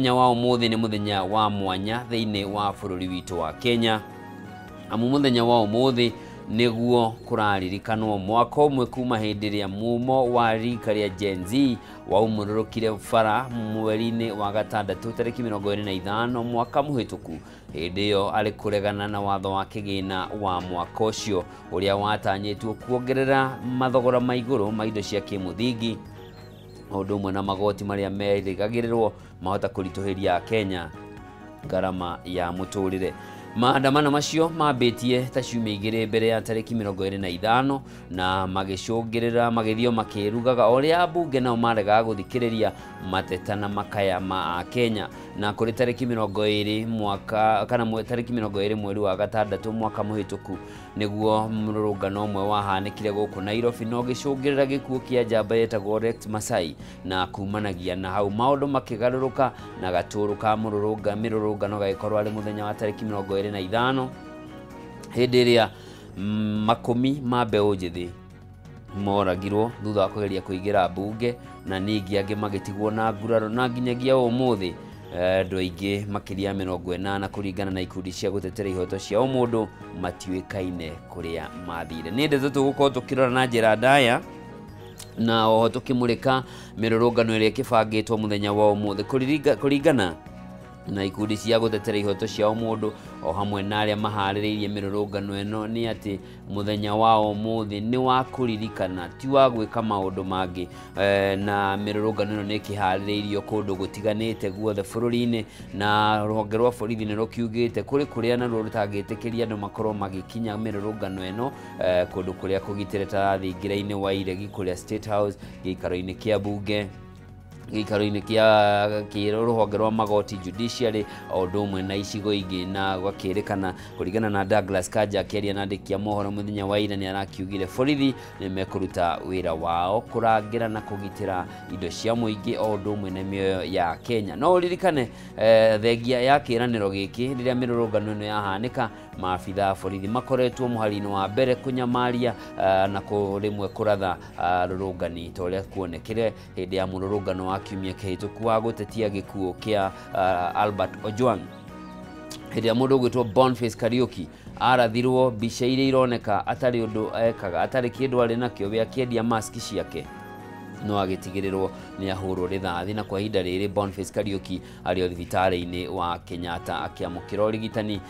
Muthenya wa umuthi ni muthenya wa mwanya thiini wa bururi witu wa Kenya. Amu muthenya wa umuthi niguo kuraririkanwo mwaka umwe kuma hindi ria mumo wa rika ria Gen Z wa umururukire bara mweri-ini wa gatandatu tariki 25 mwaka muhituku. Hindi yo ari kuregana na watho wa kigina wa mwaka ucio uria watanyitwo kuongerera mathogora ma iguru ma indo cia kimuthingi undu umwe na magoti maria merĩgagĩrĩrwo mahota kurituhiria Kenya garama ya muturire. Maandamano macio mabetie ta ciumia igĩrĩ mbere ya tariki 25 na magĩcũngĩrĩra magĩthio makĩrugaga ũrĩa bunge nao maregaga gũthikĩrĩria mateta na makaya ma Kenya. Na kũrĩ tariki 20 mwaka kana tariki 20 mweri wa gatandatũ mwaka muhituku niguo mũrũrũngano ũmwe wahanĩkire gũkũ Nairobi no gĩcũngĩrĩra gĩkuũ kĩa njamba yetagwo Rex Masai na kumanagia na hau maũndũ makĩgarũrũka na gatũrũ ka mũrũrũngano gagĩkorwo arĩ mũthenya wa tariki 25 hindi ĩrĩa makumi ma mbeũ njĩthĩ moragirwo thutha wa kũgeria kũingĩra bunge na ningĩ angĩ magĩtigwo na nguraro na nginyagia ũmũthĩ andũ aingĩ makĩria 80 kũringana na ikundi cia gũtetera ihoto cia mũndũ matiũĩkaine kũrĩa mathire. Nĩ ndeto tũgũkorwo tũkĩrora na njĩra ndaya na oho tũkĩmũrĩka mĩrũrũngano ĩrĩa ĩkĩbangĩtwo mũthenya wa ũmũthĩ kũringana na ikundi cia gũtetera ihoto cia mũndũ o hamwe na arĩa maharĩrĩirie mĩrũrũngano ĩno nĩ atĩ muthenya wa ũmũthĩ nĩ wa kũririkana ti wa gwĩka maũndũ mangĩ na mĩrũrũngano ĩno nĩ ĩkĩharĩrĩirio kũndũ gũtiganĩte guothe bũrũri-inĩ na rũhonge rwa borithi nĩ rũkiugĩte kũrĩa naruo rũtangĩtĩkĩria andũ makorwo magĩkinya mĩrũrũngano ĩno kũndũ kũrĩa kũgitĩre ta thingira-inĩ wa iregi kũrĩa State House gĩikaro-inĩ kĩa bunge gĩikaro-inĩ kĩa rũhonge rwa magoti judiciary o ũndũ ũmwe na icigo ingĩ na gwakĩrĩkana kũringana na Douglas Kanja akĩaria na andĩki a mohoro mũthenya wa ira nĩ arakiugire borithi nĩ mekũruta wĩra wao kũrangĩra na kũgitĩra indo cia mũingĩ o ũndũ ũmwe na mĩoyo ya Kenya. No ũririkane thengia ya kĩĩranĩro gĩkĩ rĩrĩa mĩrũrũngano ĩno yahanĩka maabitha a borithi makoretwo mũhari-inĩ wa mbere kũnyamaria na rĩmwe kũratha rũrũngani ta ũrĩa kuonekire hĩndĩ ya mũrũrũngano wa kiumia kĩhĩtũku wa gũtetia gĩkuũ kĩa Albert Ojwang. Hĩndĩ ya mũndũ ũgwĩtwo Boniface Kariuki arathirwo mbica iria ironeka atarĩ ũndũ ekaga atarĩ kĩndũ arĩ nakĩo we akĩendia mask ciake no agĩtigĩrĩrwo nĩ ahũrwo rithathi na kwa ihinda rĩrĩ Boniface Kariuki arĩ thibitarĩ-inĩ wa Kenyatta akĩamũkĩra ũrigitani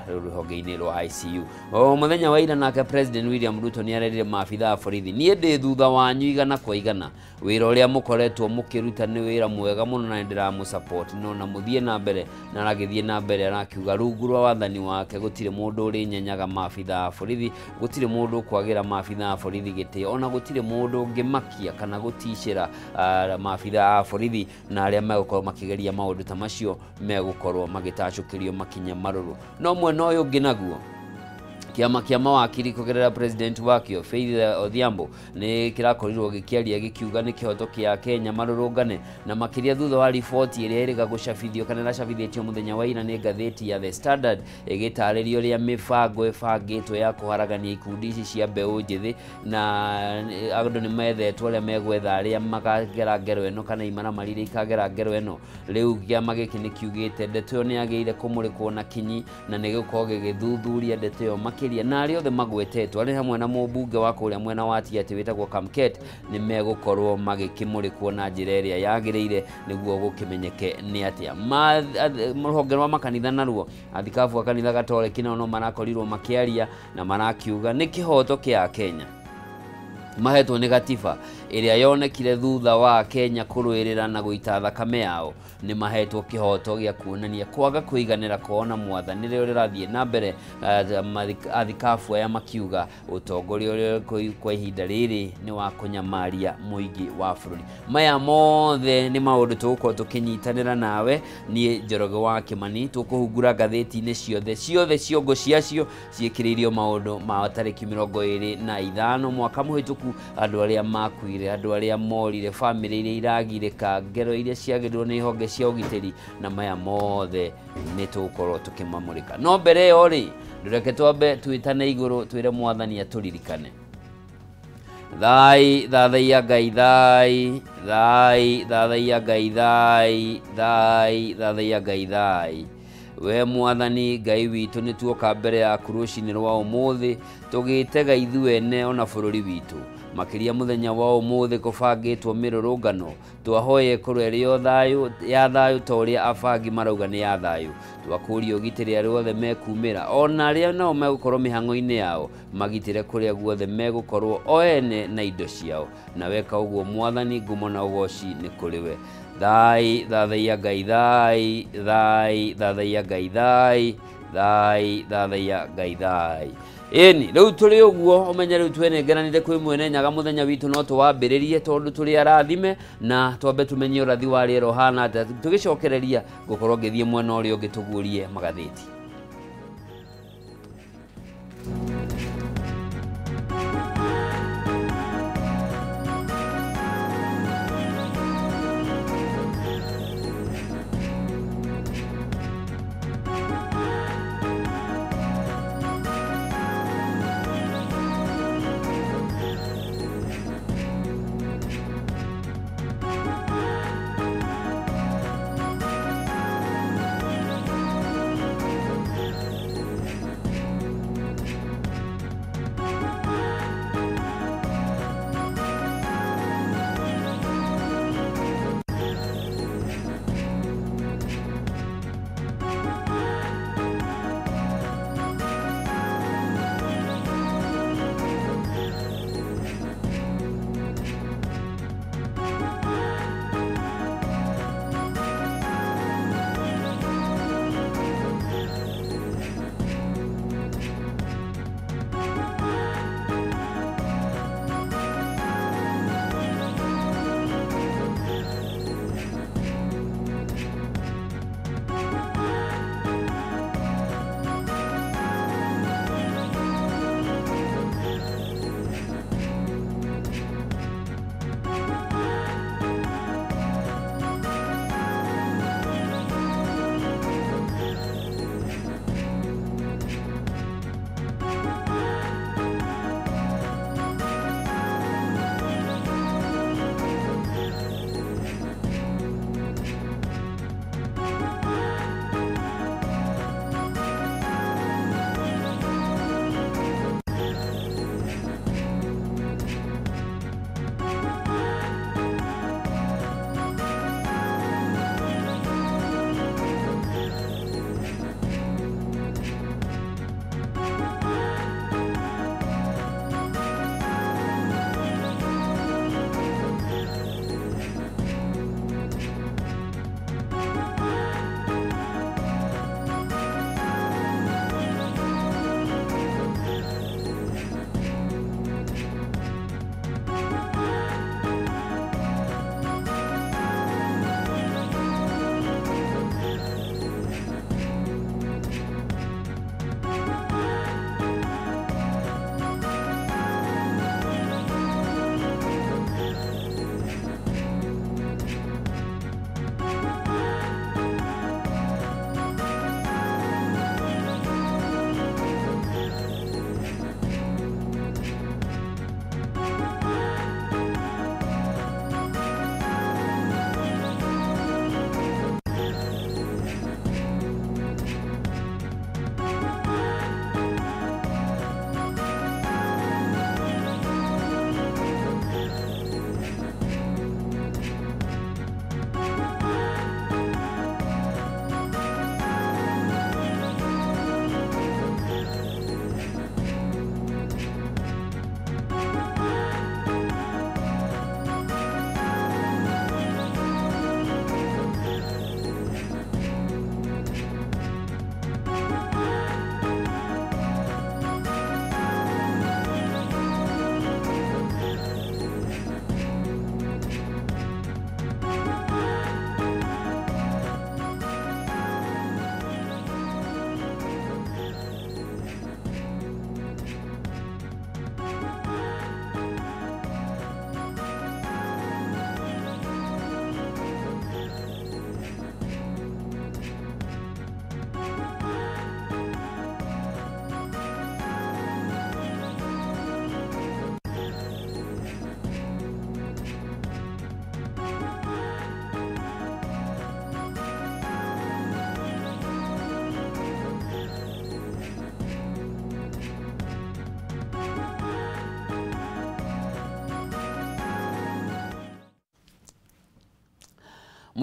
rũhonge-inĩ rwa ICU. O mũthenya wa ira nake President William Ruto nĩ arerire maabitha a borithi niĩ ndĩ thutha wanyu igana kwa igana wĩra ũrĩa mũkoretwo mũkĩruta nĩ wĩra mwega mũno na ndĩramũsupport no na mũthiĩ na mbere na aragĩthiĩ na mbere arakiuga rungu rwa wathani wake gũtirĩ mũndũ ũrĩ nyenyaga maabitha a borithi gũtirĩ mũndũ kwagĩra maabitha a borithi gĩtĩo ona gũtirĩ mũndũ ũngĩmakia kana gũticĩra maabitha a borithi na arĩa megũkorwo makĩgeria maũndũ ta macio megũkorwo magĩtacũkĩrio makinya marũrũ. No mwena ũyũ ũngĩ naguo kiama kia mawakiri kugerera president wakio Faith Odhiambo ni kirakorirwo gikiaria gikiuga ni kihoto kia Kenya marurungane na makiria thutha wa riboti iria iriga gucabithio kana racabithitio muthenya wa ira ni ngatheti ya The Standard igitaririo ria mibango ibangitwo ya kuharagania ikundi ici cia mbeu njithi na andu ni methetwo ria megwetha aria magagera ngero eno kana imara marire ikagera ngero eno. Riu kiama giki ni kiugite ndeto yo ni ageire kumurikwo na kinyi na ni gukorwo gigithuthuria ndeto yo na arĩa othe magwetetwo arĩ hamwe na mũmbunge wa kũrĩa mwena wa Tiaty wĩtagwo Kamket nĩ megũkorwo magĩkĩmũrĩkwo na njĩra ĩrĩa yagĩrĩire nĩguo gũkĩmenyeke nĩ atĩa. Rũhonge rwa makanitha naruo athikabu a kanitha Gatoreki nao no marakorirwo makĩaria na marakiuga nĩ kĩhoto kĩa Kenya mahetwo nĩ gatiba ĩrĩa yonekire thutha wa Kenya kũrũĩrĩra na gũita thakame yao nĩ mahetwo kĩhoto gĩa kuonania kwaga kũiganĩra kuona mwathanĩre ũrĩa ũrathiĩ na mbere. Athikabu aya makiuga ũtongoria ũrĩa kwa ihinda rĩrĩ nĩ wa kũnyamaria mũingĩ wa bũrũri. Maya mothe nĩ maũndũ tũgũkorwo tũkĩnyitanĩra nawe niĩ Njoroge wa Kĩmani tũkũhungura ngathĩti-inĩ ciothe ciongo ciacio ciĩkĩrĩirio maũndũ ma tarĩki 25 mwaka mũhĩtũku, andũ arĩa makuire, andũ arĩa morire, famĩlĩ iria iragirĩka, ngero iria ciagĩrĩirwo nĩ honge cia ũgitĩri, na maya mothe nĩ tũgũkorwo tũkĩmamũrĩka. No mbere ĩyo rĩ ndũreke twambe twĩtane igũrũ twĩre Mwathani atũririkane. thai thathaia Ngai thai, thai thathaia Ngai thai, thai thathaia Ngai thai. We mwathani Ngai witũ nĩ tuoka mbere yaku rũcinĩ rwa ũmũthĩ tũgĩtega ithuene ona bũrũri witũ makĩria mũthenya wa ũmũthĩ kũbangĩtwo mĩrũrũngano twahoye ĩkorwo ĩrĩ ya thayũ ta ũrĩa abangi marauga nĩ ya thayũ, twakũria ũgitĩri arĩa othe mekumĩra ona arĩa nao megũkorwo mĩhang'o-inĩ yao magitĩre kũrĩa guothe megũkorwo o ene na indo ciao, na weka ũguo mwathani ngumo na ũgoci nĩ kũrĩ we. Thai thathaia Ngai thai, thai thathaia Ngai thai, thai thathaia Ngai thai. Ĩni rĩu tũrĩ ũguo ũmenye rĩu twenengeranire kwĩ mwene nyaga mũthenya witũ no tũwambĩrĩrie tondũ tũrĩ arathime na twambe tũmenye ũrathi wa rĩera ũhana atĩa tũgĩcokereria gũkorwo ngĩthiĩ mwena ũrĩa ũngĩ tũguũrie magathĩti.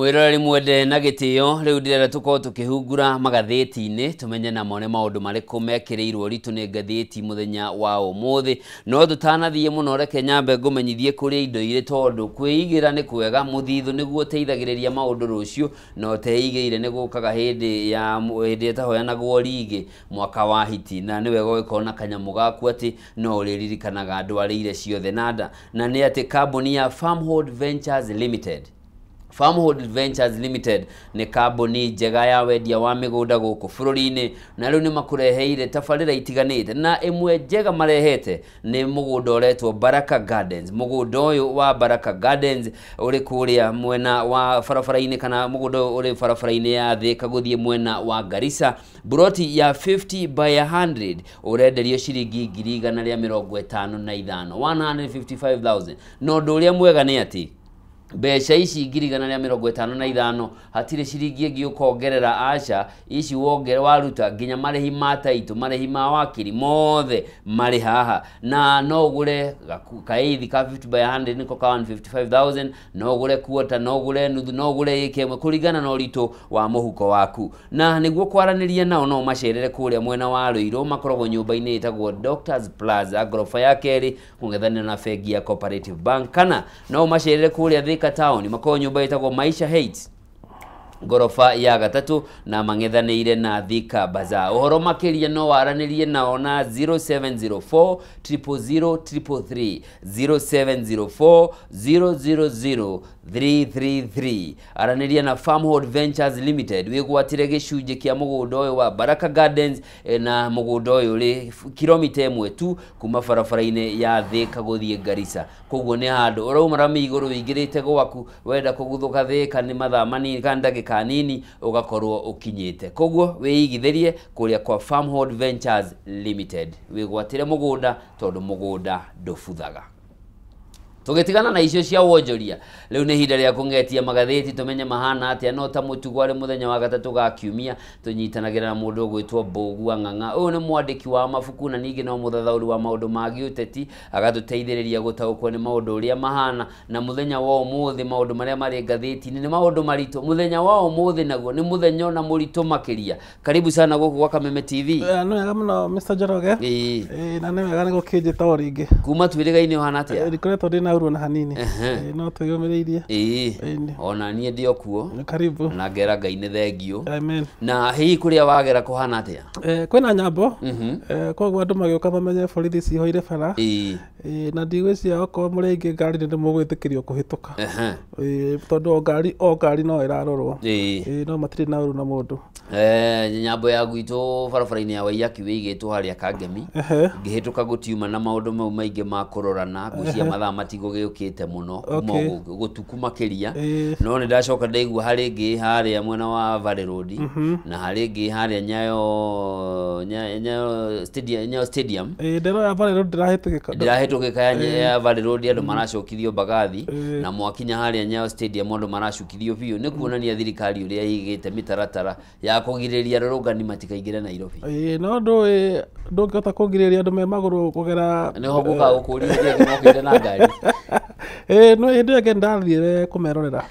Mwiroreri mwende na gitio riu ndirera tuko tukihungura magatheti-ini tumenye na mone maundu mariku mekireirwo ritu ni gatheti muthenya wa umuthi no tutanathie muno reke nyambe ngumenyithie kuri indo ire tondu kwiigira ni kwega muthithu niguo teithagiriria maundu rucio no teigire ni gukaga hindi etahoyanagwo rigi mwaka wa hiti na ni wega gukona kanyamu gaku ati no uririkanaga andu arire ciothe nada na ni ati kambuni ya Farmhold Ventures Limited. Farmhold Ventures Limited ni kambuni njega ya wendia wa migunda guku bururi-ini na riu ni makureheire tabarira itiganite na imwe njega marehete ni mugunda uretwo Baraka Gardens. Mugunda uyu wa Baraka Gardens uri kuria mwena wa barabara-ini kana mugunda uri barabara-ini ya Thika guthie mwena wa Garissa. Buroti ya 50 by 100 urenderio ciringi 155,000 155,000 no nduria mwega ni ati mbeca ici 155,000 hatire ciringi ingi ukongerera aca ici wongere waruta nginya marehi ma taitu marehi ma wakiri mothe mari haha na no gure kaithi ka 50 by 100 niko ka 155,000 no gure quarter no gure nuthu no gure ikemwe kuringana na urito wa muhuko waku na niguo kwaraniria nao no macerere kuria mwena wa Ruiru makoragwo nyumba-ini itagwo Doctors Plaza gorofa ya keri kungethania na bengi ya Cooperative Bank kana no macerere kuria Thika Town mako nyumba itagwo Maisha Heights gorofa ya gatatu na mang'ethanĩire na Thika Bazaar. Uhoro makiria no waranirie nao na 0704 000 333 0704 000 333. Araniria na Farmhold Ventures Limited wigwatire gicunji kia mugunda uyu wa Baraka Gardens na mugunda uyu ri kilomita 1 tu kuma barabara-ini ya Thika guthie Garissa. Koguo ni handu uraumara miguru wingirite gwaku wenda kuguthuka Thika ni mathaa manini kana ndagika nini ugakorwo ukinyite. Koguo wiigithirie kuria kwa Farmhold Ventures Limited wigwatire mugunda tondu mugunda ndubuthaga. Tugitigana na icio cia wonjoria riu ni hinda ria kungetia magatheti tumenye mahana atia no ta mutugo ari muthenya wa gatatu ga kiumia tunyitanagira na mundu gwitwo Mbogu Ang'ang'a. Uyu ni mwandiki wa mabuku na ningi no muthathauri wa maundu magi uteti agatuteithiriria gutaukwo ni maundu uria mahana na muthenya wa umuthi maundu maria mari gatheti ni maundu marito. Muthenya wa umuthi naguo ni muthenya na murito makiria. Karibu sana guku kwa Kameme TV. No wega muno Mr. Njoroge. Na ni wega ni gukinjita o ringi kuma twiriga-ini uhana atia rikoretwo ndina urwo na hanini no tuyumireirie ona nie ndio kuo karibu na ngera Ngai ni thengio amen na hihi kuria wagera kuhana atia kwina nyambo koguo andu magioka bamenye borithi cihoire bara na ndigwiciria okorwo muri ingi ngari ni mugwitikirio kuhituka tondu o ngari no irarorwo no matiri na uru na mundu nyambo ya gwitu barabara-ini ya Waiyaki wigitwo haria Kangemi ngihituka gutiuma na maundu mau maingi ma kurorana gucia mathaa matigo giukite muno gutuku makiria no ni ndacoka ndaigua hari ngi haria mwena wa Valley Road na hari ngi haria Nyayo Stadium ndero ya Valley Road ndirahitukika ya Valley Road andu maracokithio bagathi na mwakinya haria Nyayo Stadium andu maracukithio biu ni kuonania thirikari uria igite mitaratara ya kugiriria rurungani matikaingire Nairobi no ndungihota kugiriria andu me maguru kugera niho guka gukuria ngimokire na ngari no hindi age ndathiire kumerorera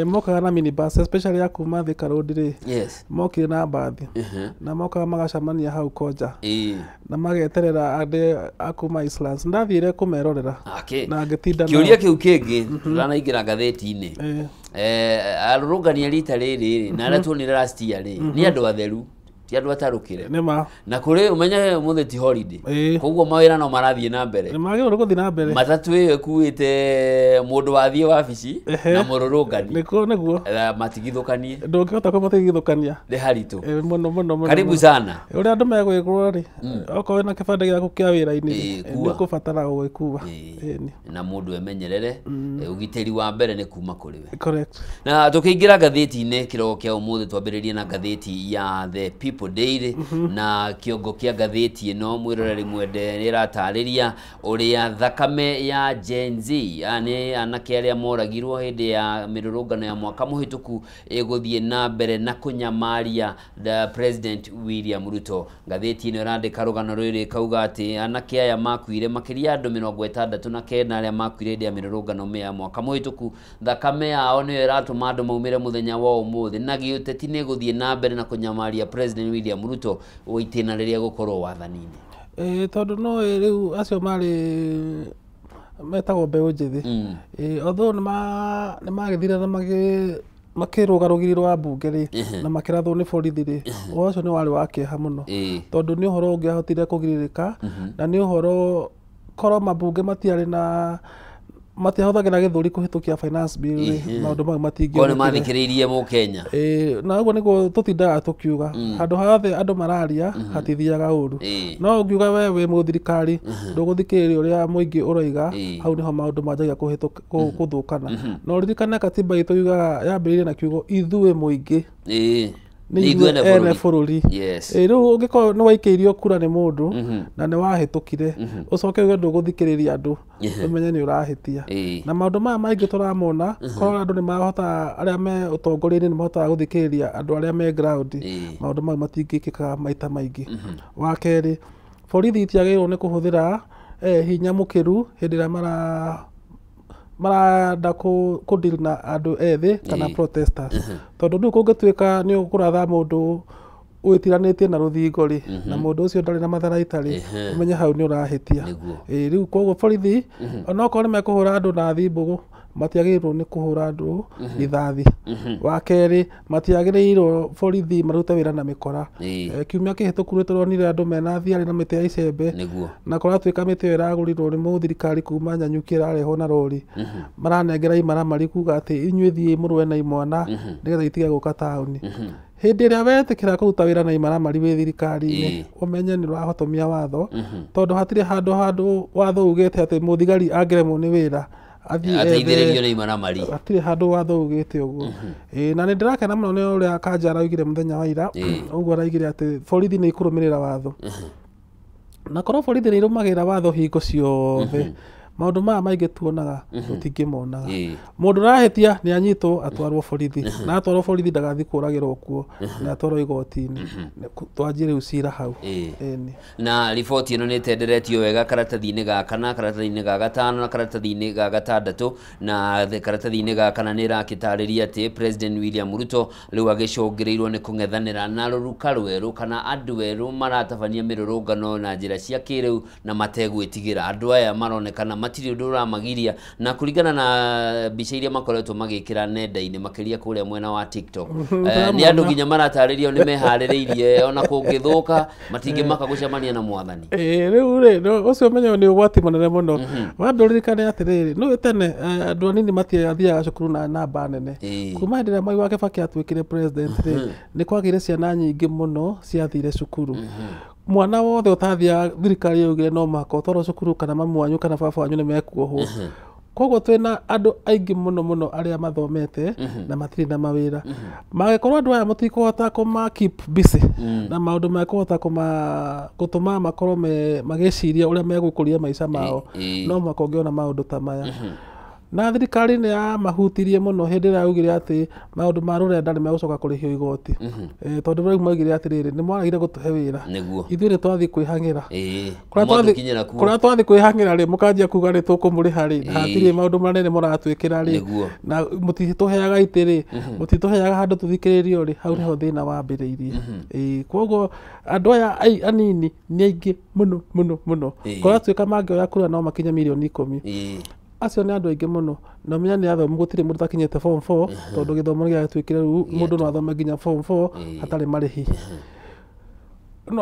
mokaga na minibus especially ya kuma Thika Road ri mokire na bathi na mokaga magacamania hau Koja na mageterera ande akuma Islands ndathiire kumerorera na ngitinda kiuria kiu kingi ranaingira gatheti-ini arurungania rita riri na aria tuonire last year ri ni andu atheru ti andu atarukire nima na kuri umenye muthi ti holiday koguo mawira no marathie na mbere ni magiro guthi na mbere matatu iyo ekuite mundu wathie wabici na mururungani niguo matigithukanie ndungihota kumatigithukania ni haritu muno karibu sana uria andu megwikwo ri okorwo na kibande giaku kia wira-ini ni kubatara gwikuwa na mundu emenyerere ugiteri wa mbere ni kuma kuri we correct na tukiingira gatheti-ini kiroko kia umuthi twambiririe na gatheti ya The People People Daily na kiongo kia ngathĩti ĩno mwĩroreri mwende nĩratariria ũrĩa thakame ya Gen Z yani anake arĩa moragirwo hĩndĩ ya mĩrũrũngano ya mwaka mũhĩtũku ĩgũthiĩ na mbere na kũnyamaria the President William Ruto. Ngathĩti ĩno ĩrandĩka rũgano rũrĩ kauga atĩ anake aya makuire makĩria andũ 69 arĩa makuire hĩndĩ ya mĩrũrũngano ya mwaka mũhĩtũku. Thakame yao nĩyo ĩratũma andũ maumĩre mũthenya wa ũmũthĩ na gĩũteti nĩ gũthiĩ na mbere na kũnyamaria President William Ruto itĩna rĩrĩa gũkorwo wathani-inĩ. Tondũ no rĩu acio marĩ metagwo mbeũ njĩthĩ. Although nĩ magĩthire na makĩrũgarũgĩrirwo mbunge rĩ na makĩrathwo nĩ borithi rĩ, ũcio nĩ warĩ wa kĩeha mũno tondũ nĩ ũhoro ũngĩahotire kũgirĩrĩka na nĩ ũhoro korwo mambunge matiarĩ na matiahũthagĩra gĩthũri kũhĩtũkia finance bill maũndũ mau matingĩonekire. Nĩ mathikĩrĩirie Mũkenya. Na ũguo nĩguo tũtindaga tũkiuga handũ hothe andũ mararia hatithiaga ũru. No ũngiuga we wĩ mũthirikari ndũgũthikĩrĩria ũrĩa mũingĩ ũroiga, hau nĩho maũndũ manjagia gũthũkana. No ririkane katiba itũ yugaga yambĩrĩirie na kiugo ithuĩ mũingĩ nĩ ithuĩ bũrũri. Rĩu ũngĩkorwo nĩ waikĩirio kura nĩ mũndũ na nĩ wahĩtũkire ũcoke uge ndũgũthikĩrĩria andũ ũmenye nĩ ũrahĩtia. Na maũndũ maya maingĩ tũramona korwo andũ nĩ mahota arĩa me ũtongoria-inĩ nĩ mahotaga gũthikĩrĩria andũ arĩa me ground, maũndũ mau matingĩkĩka maita maingĩ. Wa kerĩ, borithi itiagĩrĩirwo nĩ kũhũthĩra hinya mũkĩru hĩndĩ ĩrĩa marenda kũdeal na andũ ethĩ kana protesters. Tondũ rĩu kũngĩtuĩka nĩ ũkũratha mũndũ wĩtiranĩtie na rũthingo rĩ na mũndũ ũcio ndarĩ na matharaita rĩ, ũmenye hau nĩ ũrahĩtia. Rĩu koguo borithi onokorwo nĩ mekũhũra andũ na thimbũgũ matiagĩrĩirwo nĩ kũhũra andũ rithathi. Wa kerĩ, matiagĩrĩirwo borithi marute wĩra na mĩkora. Kiumia kĩhĩtũku nĩtũronire andũ mena thiarĩ na mĩtĩ ya icembe na kũratuĩka mĩtĩ ĩyo ĩragũrirwo nĩ mũthirikari kuma Nyanyuki ĩrarehwo na rori, maranengera imaramari kuga atĩ inyuĩ thiĩ mũrũe na imwana nĩgetha itige gũka taũni. Hĩndĩ ĩrĩa wetĩkĩra kũruta wĩra na imaramari wĩ thirikari-inĩ ũmenye nĩ ũrahotomia watho, tondũ hatirĩ handũ watho ugĩte atĩ mũthigari angĩremwo nĩ wĩra ateithĩrĩrio nĩ imaramari. Hatirĩ handũ watho ugĩte ũguo. Na nĩ ndĩrakena mũno nĩ ũrĩa Kanja araugire mũthenya wa ira, ũguo araigire atĩ borithi nĩ ikũrũmĩrĩra watho. Na korwo borithi nĩ irũmagĩrĩra watho hingo ciothe, maũndũ maya maingĩ tuonaga tũtingĩmonaga. Mũndũ ũrahĩtia nĩ anyitwo atwarwo borithi, na atwarwo borithi ndagathiĩ kũragĩrwo kuo, na atwarwo igoti-inĩ. Twanjie rĩu cira hau. Na riboti ĩno nĩ ĩtenderetio wega karatathi-inĩ ga kana, karatathi-inĩ ga gatano na karatathi-inĩ ga gatandatũ, na karatathi-inĩ ga kana nĩ ĩrakĩtarĩria atĩ President William Ruto rĩu agĩcũngĩrĩirwo nĩ kũng'ethanĩra na rũruka rwerũ kana andũ erũ maratabania mĩrũrũngano na njĩra cia kĩrĩu na mategwĩtigĩra. Andũ aya maronekana matirĩ ũndũ ũramagiria, na kũringana na mbica iria makoretwo magĩkĩra nenda-inĩ makĩria kũrĩa mwena wa TikTok, nĩ andũ nginya maratarĩrio nĩ meharĩrĩirie ona kũngĩthũka matingĩmaka gũcemania na mwathani. Rĩu rĩ ũcio ũmenyo nĩ ũgwati mũnene mũno. Wambe ũririkane atĩrĩrĩ, nĩ tene andũ anini matiathiaga cukuru na namba nene. Kuma hĩndĩ ĩrĩa Mwai wa Kĩbakĩ atuĩkire president rĩ, nĩ kwagĩire ciana nyingĩ mũno ciathire cukuru. Mwana wothe ũtathiaga thirikari yaugire no mũhaka ũtwarwo cukuru kana mamu wanyu kana baba wanyu nĩ mekuohwo. Koguo twĩna andũ aingĩ mũno mũno arĩa mathomete na matirĩ na mawĩra. Mangĩkorwo andũ aya mũtikũhota kũma keep busy na maũndũ mekũhota gũtũma makorwo magĩciria ũrĩa megũkũria maica mao, no mũhaka ũngĩona maũndũ ta maya. Na thirikari nĩ yamahutirie mũno hĩndĩ ĩrĩa yaugire atĩ maũndũ ma rũrenda nĩ megũcoka kũrĩhio igoti. Tondũ rĩu maugire atĩrĩrĩ, nĩ mwagire gũtũhe wĩra, ithuĩ nĩ twathiĩ kwĩhang'ĩra. Kũrĩa twathiĩ kwĩhang'ĩra rĩ, mũkanjia kuga nĩ tũkũmũrĩha rĩ, hatirĩ maũndũ manene mũratwĩkĩra rĩ, na mũtitũheaga itĩ rĩ, mũtitũheaga handũ tũthikĩrĩrio rĩ, hau nĩho thĩna wambĩrĩirie. Koguo andũ aya anini nĩ aingĩ mũno mũno mũno, kũratuĩka mangĩoya kura no makinye mirioni 10. Acio nĩ andũ aingĩ mũno, na menya nĩ athomu gũtirĩ mũndũ utakinyĩte form 4, tondũ gĩthomo gĩatuĩkire rĩu mũndũ no athome nginya form 4 hatarĩ marĩhi.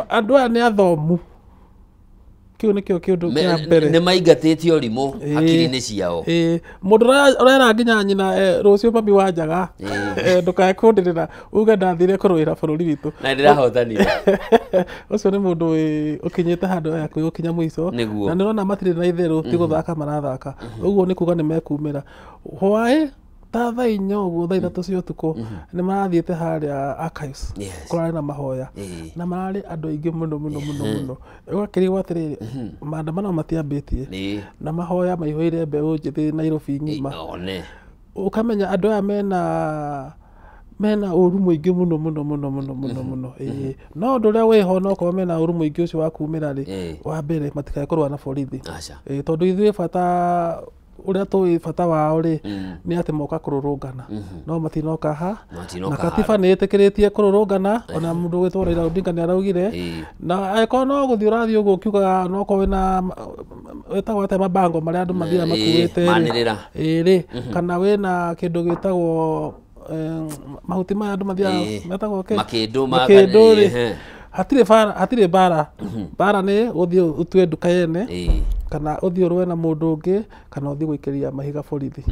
Andũ aya nĩ athomu, kĩu nĩkĩo kĩũndũ kĩa mbere. Nĩ maingatĩte ũrimũ akiri-inĩ ciao. Mũndũ ũrera nginya nyina rũciũ mami wanjaga ndũkae kũndĩrĩra uge ndathire kũrũĩra bũrũri witũ na ndĩrahotanire. Ũcio nĩ mũndũ ũkinyĩte handũ ya gũkinya mũico, na nĩrona matirĩ na itherũ ti gũthaka marathaka. Ũguo nĩ kuga nĩ mekumĩra. Why? ta thaa 4 ũguo thaa 3 cia ũtukũ nĩ marathiĩte harĩa archives kũrarĩ na mahoya na mararĩ andũ aingĩ mũno ũgakĩrigwo atĩrĩrĩ maandamano matiambĩtie na mahoya maihũire mbeũ njĩthĩ Nairobi ng'ima ũkamenya andũ aya mena ũru mũingĩ mũno no ũndũ ũrĩa wĩho no korwo mena ũru mũingĩ ũcio wa kumĩra rĩ wa mbere matikae kũrũa na borithi tondũ ithuĩ bata ũrĩa tũĩ bata wao rĩ nĩ atĩ moka kũrũrũngana no matinoka na katiba nĩ ĩtĩkĩrĩtie kũrũrũngana ona mũndũ gwĩtwo Raila Odinga nĩ araugire na angĩkorwo no gũthiĩ ũrathiĩ ũguo ũkiugaga no korwo wĩna wĩtagwo atĩa mabango marĩa andũ mathiaga makuĩte rĩ kana wĩna kĩndũ gĩtagwo mahuti maya andũ mathiaga metagwo makĩndũ rĩ hatirĩ bara nĩ ũthiĩ ũtue nduka yene kana ũthiĩ ũrũe na mũndũ ũngĩ kana ũthiĩ gũikĩria mahiga borithi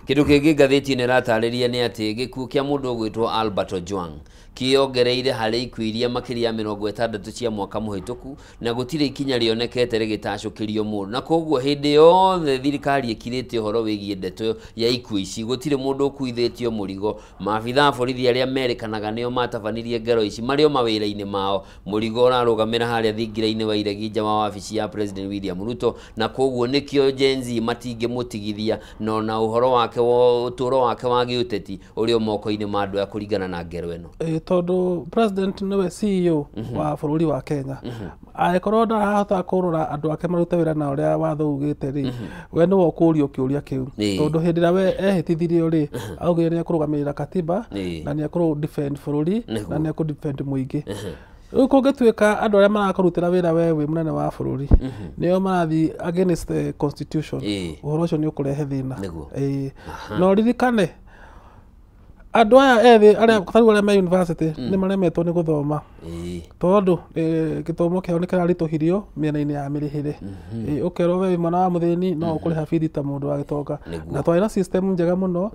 kĩndũ kĩngĩ ngathĩti-inĩ ĩratarĩria nĩ atĩ gĩkuũ kĩa mũndũ ũgwĩtwo Albert Ojwang kĩongereire harĩ ikuũ iria makĩria 60 cia mwaka mũhĩtũku na gũtirĩ ikinya rĩonekete rĩgĩtacũkĩrio mũndũ na koguo hĩndĩ yothe thirikari ĩkirĩte ũhoro wĩgiĩ ndeto ya ikuũ ici gũtirĩ mũndũ ũkuithĩtio mũrigo maabitha a borithi arĩa merĩkanaga nĩo matabanirie ngero ici marĩo mawĩra-inĩ mao mũrigo ũrarũgamĩra harĩa thingira-inĩ wa iregi nja wa wabici ya President William Ruto na koguo nĩkĩo Gen Z matingĩmũtigithia no na ũhoro wake ũtũũro wake wa gĩũteti ũrĩ moko-inĩ ma andũ aya kũringana na ngero ĩno tondũ president nĩwe CEO wa bũrũri wa Kenya angĩkorwo ndarahota kũrora andũ ake marute wĩra na ũrĩa watho ugĩte rĩ we nĩwe ũkũũrio kĩũria kĩu tondũ hĩndĩ ĩrĩa we ehĩtithirio rĩ augire nĩ ekũrũgamĩrĩra katiba na nĩ ekũdefend bũrũri na nĩ ekũdefend mũingĩ rĩu kũngĩtuĩka andũ arĩa marakũrutĩra wĩra we wĩ mũnene wa bũrũri nĩo marathiĩ against the constitution ũhoro ũcio nĩ ũkũrehe thĩna no ririkane andũ aya ethĩ arĩa me university nĩ maremetwo nĩ gũthoma tondũ gĩthomo kĩao nĩ kĩraritũhirio mĩena-inĩ ya mĩrĩhĩre ũkerwo we mwana wa mũthĩni no ũkũrĩha bithi ta mũndũ wa gĩtonga na twarĩ na system njega mũno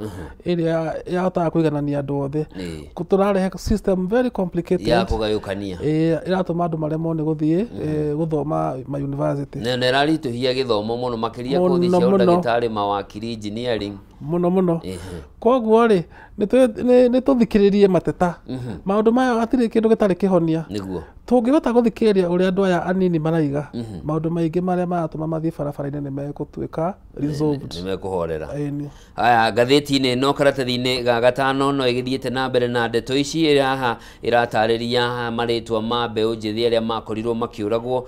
ĩrĩa yahotaga kũiganania andũ othe tũrarehe system very complicated ya kũgayũkania ĩratũma andũ maremwo nĩ gũthiĩ gũthoma ma university na ĩraritũhia gĩthomo mũno makĩria kothi cia ũndagĩtarĩ mawakiri engineering mũno koguo rĩ nĩ tũthikĩrĩrie mateta maũndũ maya hatirĩ kĩndũ gĩtarĩ kĩhonia tũngĩhota gũthikĩrĩria ũrĩa andũ aya anini maraiga maũndũ maingĩ marĩa maratũma mathiĩ barabara-inĩ nĩ megũtuĩka resolved nĩ mekũhorera aya ngathĩti-inĩ no karatathi-inĩ ga gatano no ĩgĩthiĩte na mbere na ndeto ici haha ĩratarĩria marĩtwa ma mbeũ njĩthĩ arĩa makorirwo makĩũragwo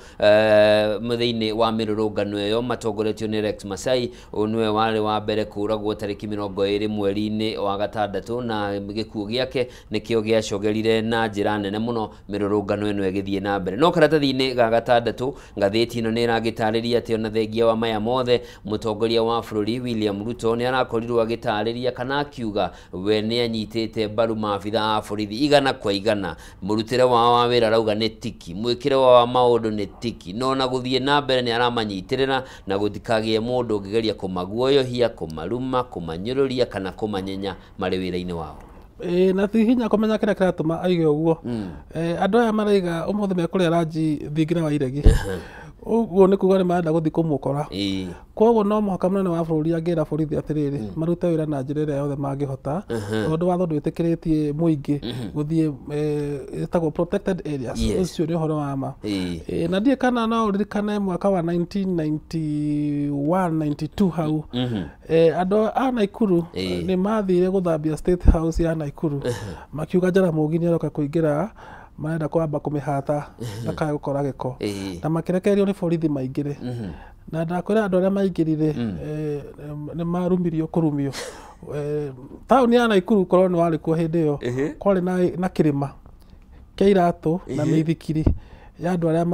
thĩinĩ wa mĩrũrũngano ĩyo matongoretio nĩ Rex Masai ũyũ nĩwe warĩ wa mbere kũragwo tarĩki 20 mweri-inĩ wa gatandatũ na gĩkuũ gĩake nĩkĩo gĩacogerire na njĩra nene mũno mĩrũrũngano ĩno ĩgĩthiĩ na mbere no karatathi-inĩ ga gatandatũ ngathĩti ĩno nĩ ĩragĩtarĩria atĩ ona thengia wa maya mothe mũtongoria wa bũrũri William Ruto nĩ arakorirwo agĩtarĩria kana akiuga we nĩ anyitĩte mbaru maabitha a borithi igana kwa igana mũrutĩre wao wa wĩra arauga nĩ tiki mwĩkĩre wa maũndũ nĩ tiki no na gũthiĩ na mbere nĩ aramanyitĩrĩra na gũtikagĩe mũndũ ũngĩgeria kũmaguoyohia kũmaruma kũmanyũrũria kana kũmanyenya marĩ wĩra-inĩ wao na ti hinya kũmenya kĩrĩa kĩratũma aige ũguo andũ aya maraiga ũmũthĩ mekũrĩa ranji thingira wa iregi ũguo nĩ kuga nĩ marenda gũthiĩ kũmũkora koguo no mũhaka mũnene wa bũrũri angĩra borithi atĩrĩrĩ marute wĩra na njĩra ĩrĩa yothe mangĩhota tondũ watho ndwĩtĩkĩrĩtie mũingĩ gũthiĩ ĩtagwo protected areas ũcio nĩ ũhoro wa ma na ndiĩ kana no ũririkane mwaka wa 1991-92 hau andũ a Naikuru nĩ mathire gũthambia State House ya Naikuru makiuga Jaramogi nĩ aroka kũingĩra marenda kwamba kũmĩhata na kae gũkora gĩko na makĩrekererio nĩ borithi maingĩre na ndakwĩra andũ arĩa maingĩrire nĩ marumirio kũrumio taũni ya Naikuru korwo nĩ warĩ kuo hĩndĩ ĩyo kwarĩ na kĩrĩma kĩa iratũ na mĩithikiri ya andũ arĩa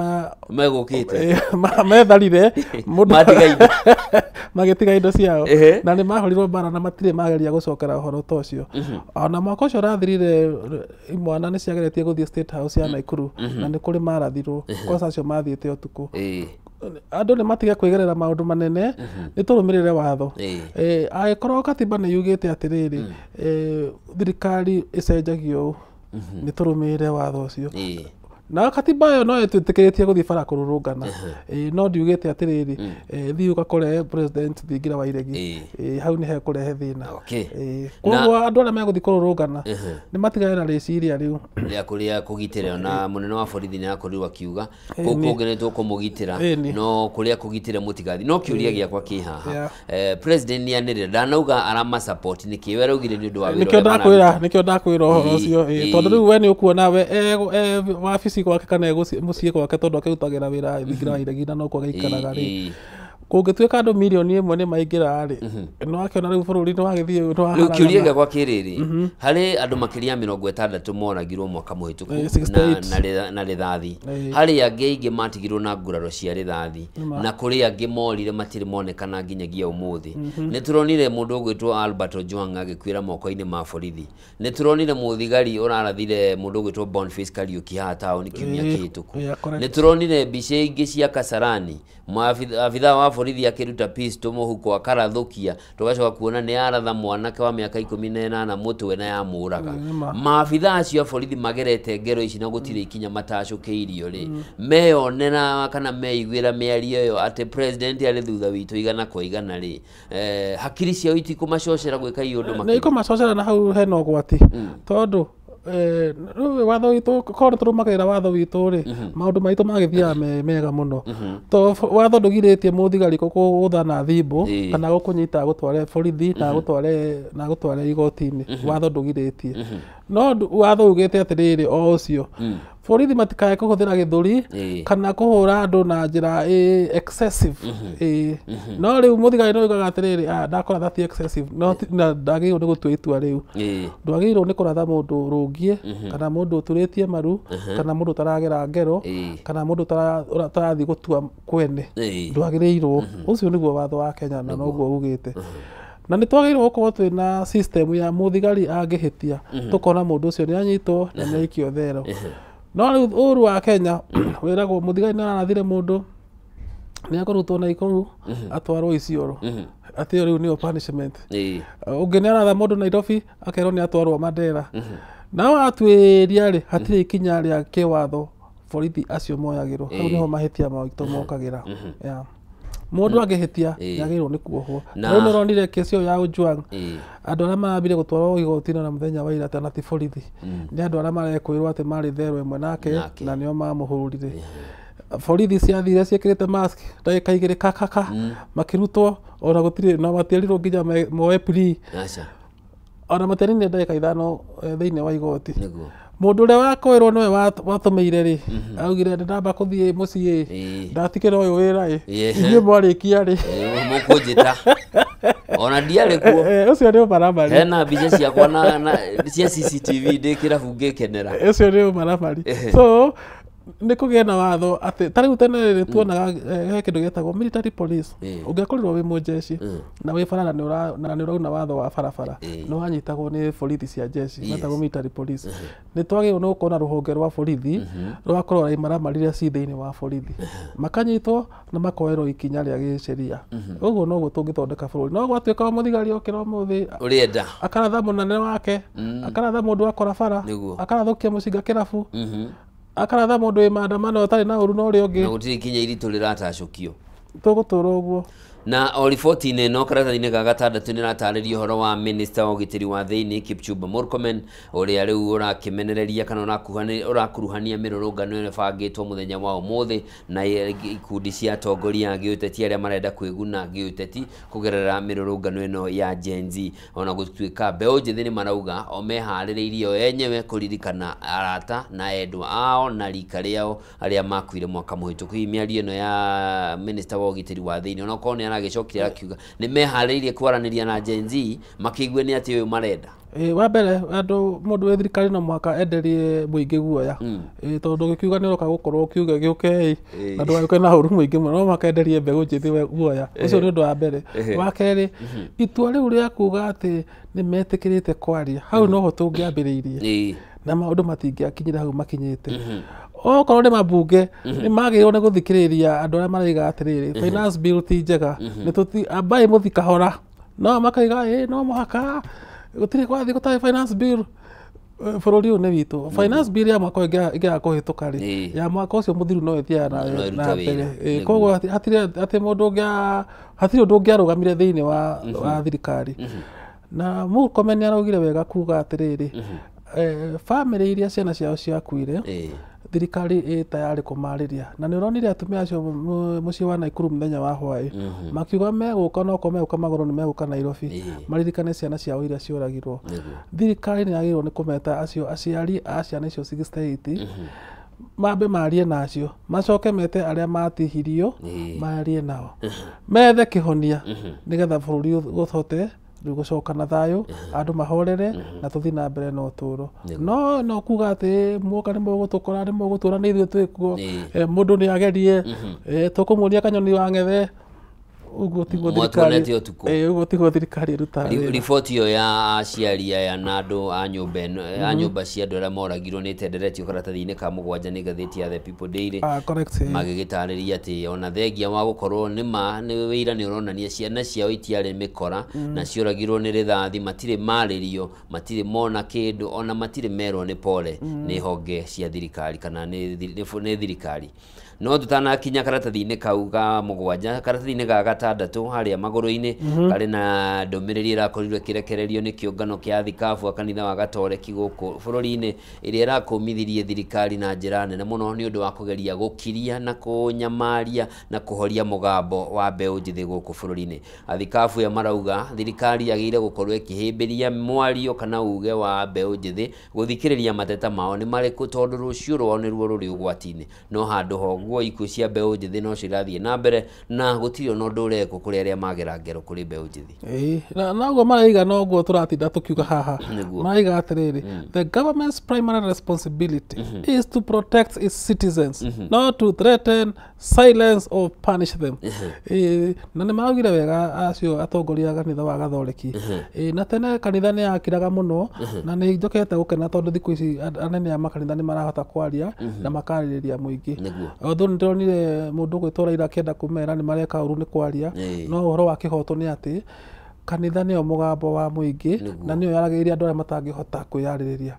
megũkĩte metharire magĩtiga indo ciao na nĩ mahorirwo mbara na matirĩ mageria gũcokera ũhoro ta ũcio ona mwaka ũcio ũrathirire imwana nĩ ciageretie gũthiĩ State House ya Naikuru na nĩ kũrĩ marathirwo kosa acio mathiĩte ũtukũ andũ nĩ matige kwĩgerera maũndũ manene nĩ tũrũmĩrĩre watho angĩkorwo katiba nĩ yugĩte atĩrĩrĩ thirikari ĩcenjagio nĩ tũrũmĩrĩre watho ũcio na katiba yo no etwitikiretie guthii bara kururungana no ndiugite atiriri thii ukakore president thingira wa iregi hau ni he kurehe thina koguo andu aria meguthii kururungana ni matigane na riciria riu ria kuria kugitira na munene wa borithi ni akorirwo akiuga kungenetwo kumugitira no kuria kugitira mutigathi no kiuria giakwa ki haha president ni anirira ndanauga arama support ni kiwe raugire ni undu wa wira nikio ndakwira uhoro ucio tondu riu we ni ukuona we wabici gwake kana muciĩ gwake tondu akirutagira wira thingira wa iregi na no kwaga ikaraga ri kungituika andu milioni 1 ni maingira ri no akiona riu bururi ni wagithie no riu kiuria giakwa kiriri hari andu makiria 60 moragirwo mwaka muhituku na rithathi hari angi ingi matigirwo na nguraro cia rithathi na kuri angi morire matiri monekana nginyagia umuthi ni turonire mundu ugwitwo Albert Ojwang agikwira moko-ini ma borithi ni turonire muthigari urarathire mundu ugwitwo Boniface Kariuki ha town kiumia kihituku ni turonire mbica ingi cia Kasarani maabitha wa borithi akiruta pistol muhuko akarathukia tugacoka kuona ni aratha mwanake wa miaka 18 mutwe na yamuraga maabitha acio borithi magerete ngero ici na gutire ikinya matacukiirio ri meyonera kana meiguira miario yo ati president ari thutha witu igana kwa igana ri hakiri cia itikumacocera gwika iundu makiri niko macocera na hau hena ugwati tondu watho witu korwo turumagira watho witu ri maundu maitu magithia mega muno to watho ndugiritie muthigari guthana thimbu kana gukunyita gutware borithi na gutware igoti-ini watho ndugiritie no watho ugite atiriri o ucio borithi matikae kuhuthira githuri kana kuhura andu na njira excessive no riu muthigari no ugaga atiriri ndakora that excessive no ndagirwo ni gutua itua riu ndagirwo ni kuratha mundu rungie kana mundu uturitie maru kana mundu taragera ngero kana mundu tarathi gutua kwene ndagirwo ucio niguo watho wa Kenya na noguo ugite na ni twagirwo gukorwo twina system ya muthigari angihitia tukona mundu ucio ni anyitwo na ni aikio thero no riu uru wa Kenya wiragwo muthigari na arathire mundu ni akorutwo na ikuru atwarwo Isiolo ati riu ni punishment ungi ni aratha mundu Nairobi akerwo ni atwarwo Mandera na atwiria ri hatire ikinya ria kiwatho borithi acio moyagirwo hau niho mahitia maito mokagira mundu angihitia yagirwo ni kuohwo no noronire kesi ya Ojwang andu aria marabire gutwarwo igoti na muthenya wa ira tana ti borithi ni andu aria marekwirwo ati mari therwe imwe nake na nio mamuhurire borithi ciathire ciekirite mask ndagika igiri kakaka makirutwo ona gutire na matirirwo nginya moe pri ona materinire ndagika 5 thiini wa igoti mundu uria wakwirwo nowe watumeire ri augire ndamba kuthie mucii ndatikira uyu wira inyuĩ mwarikia ri mukunjita ona ndiare kuo ucio ni maramari hena mbica ciakwa na cia CCTV ndikira bunge kenera ucio ni maramari so ni kugia na watho ati tariu tene ri tuonaga kindu getagwo military police ungiakorirwo wi mujeshi na wi barara ni urauna watho wa barabara no wanyitagwo ni borithi cia jeshi metagwo military police ni twagirwo no kuona ruhonge rwa borithi rwakorwo ri maramarire ci thiini wa borithi makanyitwo na makoerwo ikinya ria giceria uguo no gutungithondeka bururi no gwatuika muthigari okira muthi urienda akaratha munene wake akaratha mundu akora bara akarathukia mucinga kirabu akaratha mundu wi maandamano atari na uru no ri ungi na gutiri kinya iritu riratacukio tugutura uguo na o riboti-inĩ ĩno karatathi-inĩ ga gatandatũ nĩ ĩratarĩria ũhoro wa minista wa ũgitĩri wa thĩinĩ Kipchumba Murkomen ũrĩa rĩu ũrakĩmenereria kana ũrakuruhania mĩrũrũngano ĩrĩa ĩbangĩtwo mũthenya wa ũmũthĩ na ikundi cia atongoria a gĩũteti arĩa marenda kwĩguna gĩũteti kũgerera mĩrũrũngano ĩno ya Gen Z. Ona gũtuĩka mbeũ njĩthĩ nĩ marauga o meharĩrĩirie o enyewe kũririkana arata na endwa ao na rika rĩao arĩa makuire mwaka mũhĩtũku. Mĩario ĩno ya minista wa ũgitĩri wa thĩinĩ ona korwo nĩ aragĩcokire akiuga nĩ meharĩirie kwaranĩria na Gen Z makĩigue nĩ atĩ ũyũ marenda. Wa mbere andũ mũndũ wĩ thirikari no mwaka enderie mũingĩ guoya tondũ gĩkiuga nĩ ũroka gũkorwo kiuge gĩũke na ndũgagĩũke na ũru mũingĩ mũno no mwaka enderie mbegũ njĩthĩ guoya. Ũcio nĩ ũndũ wa mbere. Wa kerĩ itua rĩu rĩa kuga atĩ nĩ metĩkĩrĩte kwaria hau noho tũngĩambĩrĩirie na maũndũ matingĩakinyĩra hau makinyĩte. Okorwo nĩ mambunge nĩ magĩrĩirwo nĩ gũthikĩrĩria andũ arĩa maraiga atĩrĩrĩ finance bill ti njega nĩ ambaĩ mũthikahora no makaiga no mũhaka gũtirĩ gwathi gũtarĩ finance bill bururi uyu ni witu finance bill ya mwaka ingia kuhituka ri ya mwaka ucio muthiru no ethia na mbere koguo hatire mundu ngia hatire undu ngiarugamire thiini wa thirikari na Murkomen araugire wega kuga atiriri family iria ciana ciao ciakuire thirikari tayari kumariria na ni uronire atumia acio mucii wa Naikuru muthenya wa hwai makiuga meguka no komeuka magoro ni meguka Nairobi maririkane ciana ciao iria cioragirwo thirikari ni yagirwo ni kumeta acio aciari a ciana icio 68 mambe marie nacio macoke mete aria matihirio marie nao methe kihonia nigetha bururi guthote gucoka na thayo andu mahorere na tuthi na mbere no turo no kuga ati muoka ni mugutukora ni mugutura ni ithuĩ twikuo mundu ni agerie tukumuria kanyoni wa ngethe uguo tigo thirikari uguo tigo thirikari ruta riboti yo ya aciari aya na andu a nyumba a nyumba cia andu aria moragirwo ni tenderetio karatathi-inĩ ka mũgwanja nĩ ngathĩti ya The People Daily magĩgĩtarĩria atĩ ona thengia wa gũkorwo nĩ wĩira nĩ ũronania ciana ciao itiarĩ mĩkora na cioragirwo nĩ rithathi matirĩ marĩrio matirĩ mona kĩndũ ona matirĩ merwo nĩ pole nĩ honge cia thirikari kana nĩ thirikari no tutanakinya karatathi-inĩ kau ga mũgwanja karatathi-inĩ ga gatandatũ harĩa magũrũ-inĩ karĩ na ndũmĩrĩri ĩrakorirwo ĩkĩrekererio nĩ kĩũngano kĩa thikabu a kanitha wa Gatoreki gũkũ bũrũri-inĩ ĩrĩa ĩrakũmithirie thirikari na njĩra nene mũno nĩ ũndũ wa kũgeria gũkiria na kũnyamaria na kũhoria mũgambo wa mbeũ njĩthĩ gũkũ bũrũri-inĩ. Athikabu aya marauga thirikari yagĩrĩire gũkorwo ĩkĩhĩmbĩria mwario kana uge wa mbeũ njĩthĩ gũthikĩrĩria mateta mao nĩ marĩkũ tondũ rũciũ rwao nĩruo rũrĩ ũgwati-inĩ no handũ ho ikuũ cia mbeũ njĩthĩ no cirathiĩ na mbere na gũtirĩ ona ũndũ ũrekwo kũrĩ arĩa magera ngero kũrĩ mbeũ njĩthĩ na ũguo maraiga no ũguo tũratinda tũkiuga haha maraiga atĩrĩrĩ the government's primary responsibility is to protect its citizens not to threaten silence or punish them na nĩ maugire wega acio atongoria a kanitha wa Gathoreki na tene kanitha nĩ yakiraga mũno na nĩ njokete gũkena tondũ thikũ ici anene a makanitha nĩ marahota kwaria na makarĩrĩria mũingĩ although nĩ ndonire mũndũ gwĩtwo Raila akĩenda kũmera nĩ mareka ũru nĩ kwaria no ũhoro wa kĩhoto nĩ atĩ kanitha nĩyo mũgambo wa mũingĩ na nĩyo yaragĩrĩria andũ arĩa matangĩhota kwĩyarĩrĩria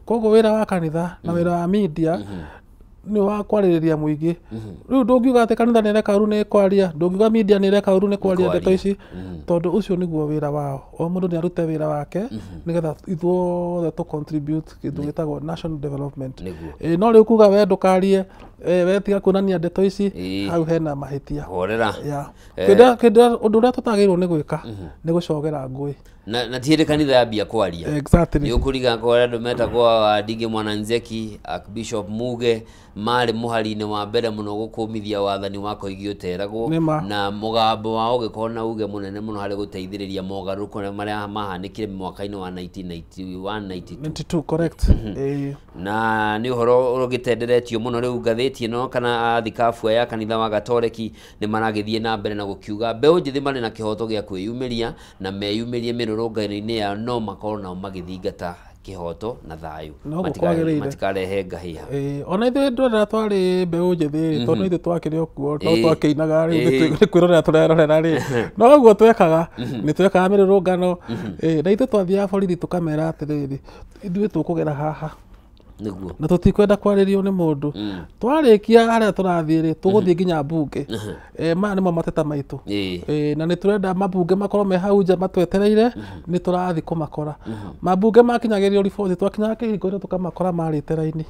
koguo wĩra wa kanitha na wĩra wa media ni wa kwarĩrĩria mũingĩ rĩu ndũngiuga atĩ kanitha nĩ reka ũru nĩ kwaria ndũngiuga media nĩ reka ũru nĩ kwaria ndeto ici tondũ ũcio nĩguo wĩra wao o mũndũ nĩ arute wĩra wake nĩgetha ithuothe tũ contribute kĩndũ gĩtagwo national development no rĩu kuga we ndũkarie we tiga kuonania ndeto ici hau hena mahĩtia horera kĩndũ ũndũ ũrĩa tũtagĩrĩirwo nĩ gwĩka nĩ gũcogera ngũĩ na tiende kanitha yambia kwaria exactly nĩũkũriga kwa andũ metagwo Ndingi Mwananzeki Archbishop Muge marĩ mũhari-inĩ wa mbere mũno gũkũmithia wathani wa Koigi ũteragwo na mũgambo wao ũgĩkorwo na uge mũnene mũno harĩ gũteithĩrĩria mogarũrũku marĩa mahanĩkire mwaka-inĩ wa 1992 correct na nĩ ũhoro ũgĩtenderetio mũno rĩu ngathĩti ĩno kana thikabu ya kanitha wa Gatoreki nĩ maragĩthiĩ na mbere na gũkiuga mbeũ njĩthĩ marĩ na kĩhoto gĩa kwĩyumĩria na meyumĩrie mĩrũrũngano-inĩ yao no makorwo nao magĩthingata kĩhoto na thayũ matikarehe ngahĩha ona ithuĩ ndũrera twarĩ mbeũ njĩthĩ tondũ ithuĩ twakĩrĩ o kuo no twakĩinaga rĩu nĩ kwĩrorera tũrerorera rĩ no ũguo twekaga nĩ twekaga mĩrũrũngano na ithuĩ twathiaga borithi tũkamera atĩrĩrĩ ithuĩ tũkũgera haha na tũtikwenda kwarĩrio nĩ mũndũ twarĩkia harĩa tũrathiĩ rĩ tũgũthiĩ nginya mbunge maya nĩmo mateta maitũ na nĩ tũrenda mambunge makorwo me hau nja matwetereire nĩ tũrathiĩ kũmakora mambunge makinyagĩrio riboti twakinyaga kĩhingo-inĩ tũkamakora marĩte raini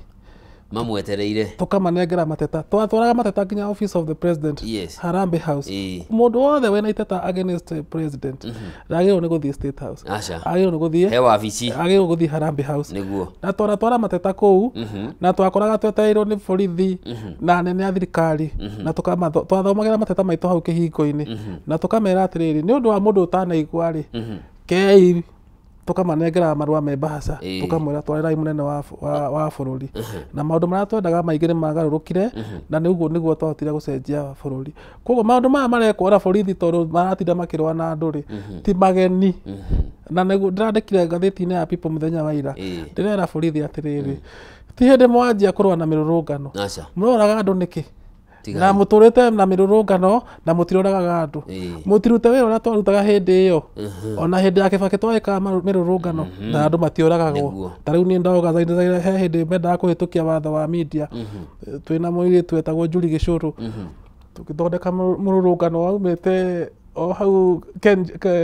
mamwetereire tukamanengera mateta twatwaraga mateta nginya office of the president Harambee House mundu wothe wena iteta against president agĩrĩirwo nĩ gũthiĩ State House agĩrĩirwo nĩ gũthiĩ he wabici agĩrĩirwo gũthiĩ Harambee House nĩguo na twara mateta kũu na twakoraga twetereirwo nĩ borithi na anene a thirikari na twathomagĩra mateta maitũ hau kĩhingo-inĩ na tũkamera atĩrĩrĩ nĩ ũndũ wa mũndũ ũtanaigua rĩ kei tukamanengera marũa me mbahaca tukamwĩra twarĩrai mũnene wa bũrũri na maũndũ marĩa twendaga maingĩ nĩ magarũrũkire na nĩguo twahotire gũcenjia bũrũri koguo maũndũ maya marekwo na borithi tondũ maratinda makĩrũa na andũ rĩ ti mageni na nĩguo ndĩrandĩkire ngathĩti-inĩ ya People mũthenya wa ira ndĩrera borithi atĩrĩrĩ ti hĩndĩ mwanjia kũrũa na mĩrũrũngano mũroraga andũ nĩkĩ na muturite na mirurungano na mutiroraga andu mutirute wira uria twarutaga hindi iyo ona hindi ya Kibaki tweka mirurungano na andu matioragagwo ta riu ni ndoga zaidi he hindi mendaga kuhitukia watho wa media twina muiritu etagwo Njuri Gicuru tukithondeka mururungano waumite o hau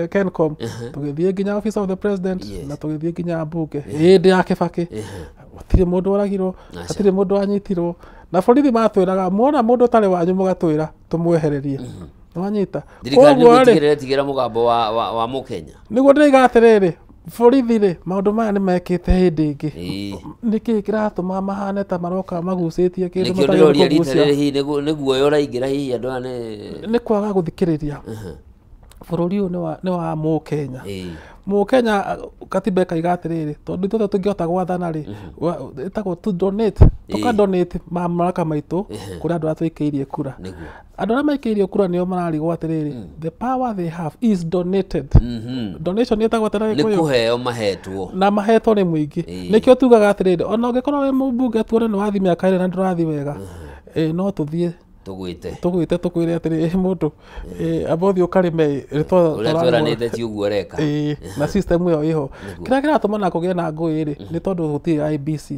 Kencom tugithie nginya office of the president na tugithie nginya mbunge hindi ya Kibaki gutire mundu oragirwo gutire mundu anyitirwo na borithi matwiraga mwona mundu tari wanyu mugatwira tumwehererie wanyita koguo tigera mugambo wa Mukenya niguo ndiga atiriri borithi ri maundu maya ni mekite hindi ingi niki kiratuma mahane ta maroka magucitie kindu mutagucia niguo yoraingira hihi andu ni kwaga guthikiriria bururi uyu ni wa Mukenya Mukenya katiba ikaiga atiriri tondu ithuothe tungihota gwathana ri itagwo to donate tukadonate mamlaka maitu kuri andu aria twikeirie kura andu aria maikeirie kura nio mararigwo atiriri the power they have is donated donation itagwo tena ni kuheo mahetwo na mahetwo ni muingi nikio tugaga atiriri ona ungikorwo wi mubunge tuone ni wathi miaka iri na ndurathi wega no tuthie tugwite tukwire atiri mundu abothi ukarime twaranite ti uguo reka na system iyo iho kira kiratuma na kugia na ngui ri ni tondu gutiri IBC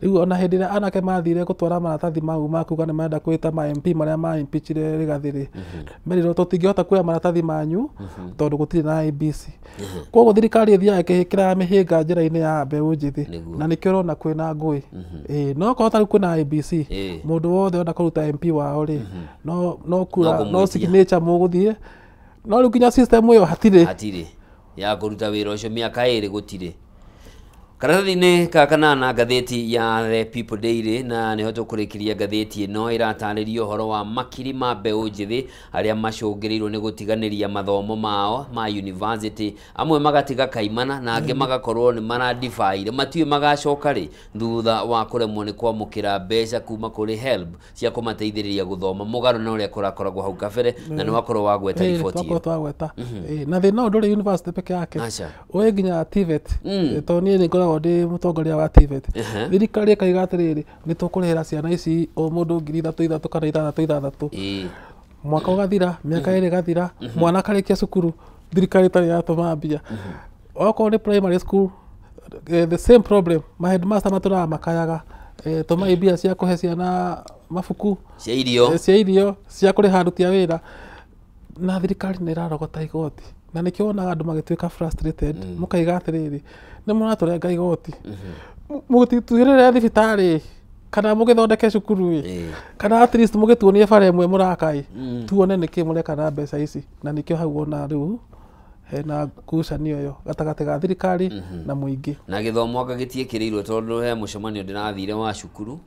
riu ona hindi ria anake mathire gutwara maratathi mau makuga ni marenda kwita ma MP maria ma impeachire Rigathi ri meriro tutingihota kuoya maratathi manyu tondu gutiri na IBC koguo thirikari ithiaga ikihikira mihinga njira-ini ya mbeu njithi na nikio rona kwina ngui no kohota riu kwina IBC mundu wothe ona kuruta MP wao ri no kura no signature muguthie no riu kinya system iyo hatiri ya kuruta wira ucio miaka iri gutire Karatathi-ini ka kanana ngathĩti ya The People Daily na nĩho tũkũrĩkĩria ngathĩti ĩno ĩratarĩria ũhoro wa makiri ma mbeũ njĩthĩ arĩa macũngĩrĩirwo nĩ gũtiganĩria mathomo mao ma university amwe magatiga kaimana na angĩ magakorwo nĩ marandibaire matiũĩ magacoka rĩ thutha wa kũremwo nĩ kwamũkĩra mbeca kuma kũrĩ HELB cia kũmateithĩrĩria gũthoma mũgarũ na ũrĩa kũrakoragwo hau kabere na nĩ wakorwo wagweta riboti ĩyo na thĩna ndũrĩ university peke yake ũĩ nginya TVET tondũ niĩ nĩ ndi mutongoria wa TVET thirikari ikaiga atiriri ni tukurihira ciana ici o mundu 3,300 kana 6,600 mwaka ugathira miaka iri gathira mwana karikia cukuru thirikari tari yatuma mbia okorwo ni primary school the same problem my headmaster matura makayaga tuma mbia cia kuhe ciana mabuku cia irio cia kuriha aruti a wira na thirikari ni irarogota igoti na nikio ona andu magituika frustrated mukaiga atiriri ni muraturenga igoti mugitituirire thibitari kana mugithondeke cukuru kana at least mugituonie bara imwe murakai tuone niki mureka na mbeca ici na nikio hau ona riu hena ngucanio yo gatagati ga thirikari na muingi na githomo gagitiĩkĩrĩirwo tondu he mucemanio ndĩrathire wa cukuru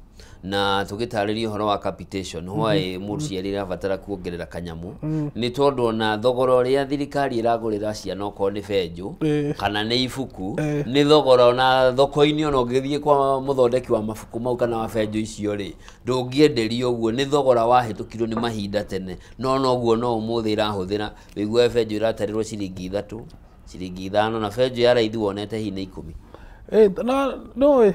na tugitarĩria ũhoro wa capitation why mũciari arabatara kuongerera kanyamu nĩ tondu ona thogora ũrĩa thirikari ĩragũrĩra ciana okorwo nĩ benjũ kana nĩ ibuku nĩ thogora ona thoko-inĩ ona ũngĩthiĩ kwa mũthondeki wa mabuku mau kana wa benjũ icio rĩ ndũngĩenderio ũguo nĩ thogora wahĩtũkirwo nĩ mahinda tene no noguo no ũmũthĩ ĩrahũthĩra wĩigue benjũ ĩratarĩrwo ciringi 3 ciringi 5 na benjũ ya raithi wonete hihi nĩ 10 no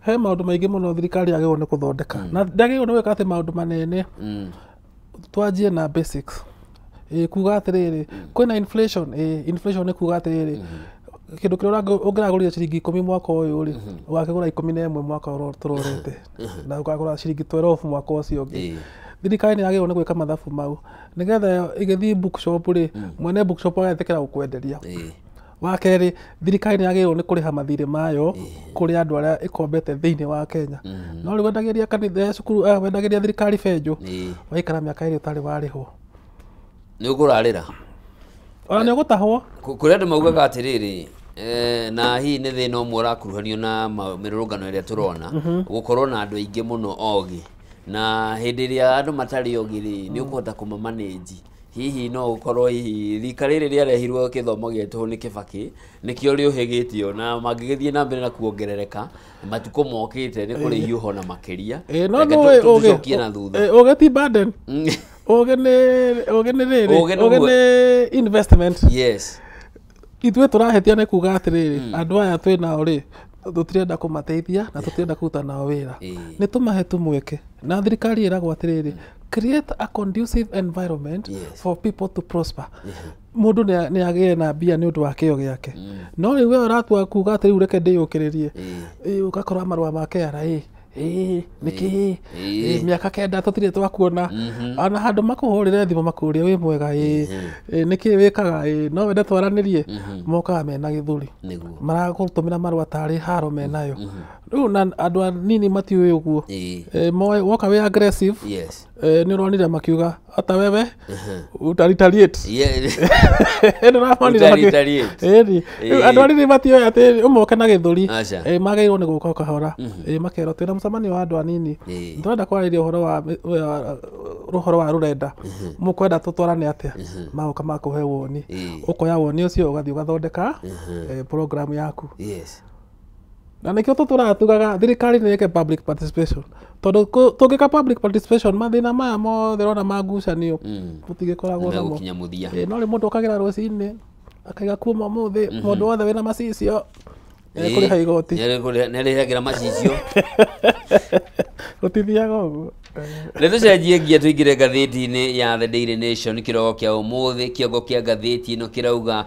he maundu maingi muno thirikari yagĩrĩirwo nĩ gũthondeka na ndagĩrĩirwo nĩ gwĩka atĩ maundu manene twanjie na basics kuga atĩrĩrĩ kwĩna inflation nĩ kuga atĩrĩrĩ kĩndũ kĩrĩa ũngĩragũrire ciringi 10 mwaka ũyũ rĩ ũgakĩgũra 11 mwaka tũrorete na ũkagũra ciringi 12 mwaka ũcio ũngĩ thirikari nĩ yagĩrĩirwo nĩ gwĩka mathabu mau nĩgetha igĩthiĩ bookshop rĩ mwene bookshop agetĩkĩra gũkwenderia wa kerĩ thirikari nĩ yagĩrĩirwo nĩ kũrĩha mathirĩ mayo kũrĩ andũ arĩa ĩkombete thĩinĩ wa Kenya no rĩu wendagĩria kanitha cukuru wendagĩria thirikari benjũ waikara mĩaka ĩrĩ ũtarĩ warĩhwo nĩ ũkũrarĩra ona nĩ ũgũtahwo kũrĩ andũ maugaga atĩrĩrĩ na hihi nĩ thĩna ũmwe ũrakuruhanio na mĩrũrũngano ĩrĩa tũrona gũkorwo na andũ aingĩ mũno ogĩ na hĩndĩ ĩrĩa andũ matarĩ ogĩ rĩ nĩ ũkũhota kũmamanĩnji hihi no ukorwo hihi rika rĩrĩ rĩarehirwo gĩthomo gĩtũ nĩ Kibaki nĩkĩo rĩũhĩgĩtio na mangĩgĩthiĩ na mbere na kuongerereka matukũ mokĩte nĩ kũrĩhiũha na makĩria tũcokie na thutha ũgĩ ti burden ũgĩ nĩ investment yes ithuĩ tũrahetia nĩ kuga atĩrĩrĩ andũ aya twĩ nao rĩ tutirenda kumateithia na tutirenda kuruta nao wira ni tumahe tumweke na thirikari iragwo atiriri create a conducive environment for people to prosper mundu ni agie na bia ni undu wa kio giake no riu we uratua kuga atiri ureke ndiyukiririe ukakora marua ma KRA niki miaka kenda tutire twakuona ana handu makuhurire thimo makuria wi mwega niki wikaga no wende twaranirie moka mena githuri maragutumira marua tari haro menayo riu na andu anini matiuĩ uguo woka we aggressive ni uronire makiuga ata wewe utaritaliate andu anini matiuĩ ati umoke na githuri magairwo ni guka kahora makero twina mucemanio wa andu anini ndurenda kwariria uhoro wa rurenda mukwenda tutwarane atia maguka makuhe woni ukoya woni ucio ugathii ugathondeka program yaku na nikio tuturatugaga thirikari ni yeke public participation tondu tungika public participation mathina maya mothe rona magucanio tutigikoragwo namo no ri mundu ukagira rucini akaiga kuma muthi mundu wothe wina macicio kuriha igoti nerihagira macicio utithiaga uguo Retucenjie ngia tuingire ngathĩti-inĩ ya The Daily Nation kĩrogo kĩa ũmũthĩ kĩongo kĩa ngathĩti ĩno kĩrauga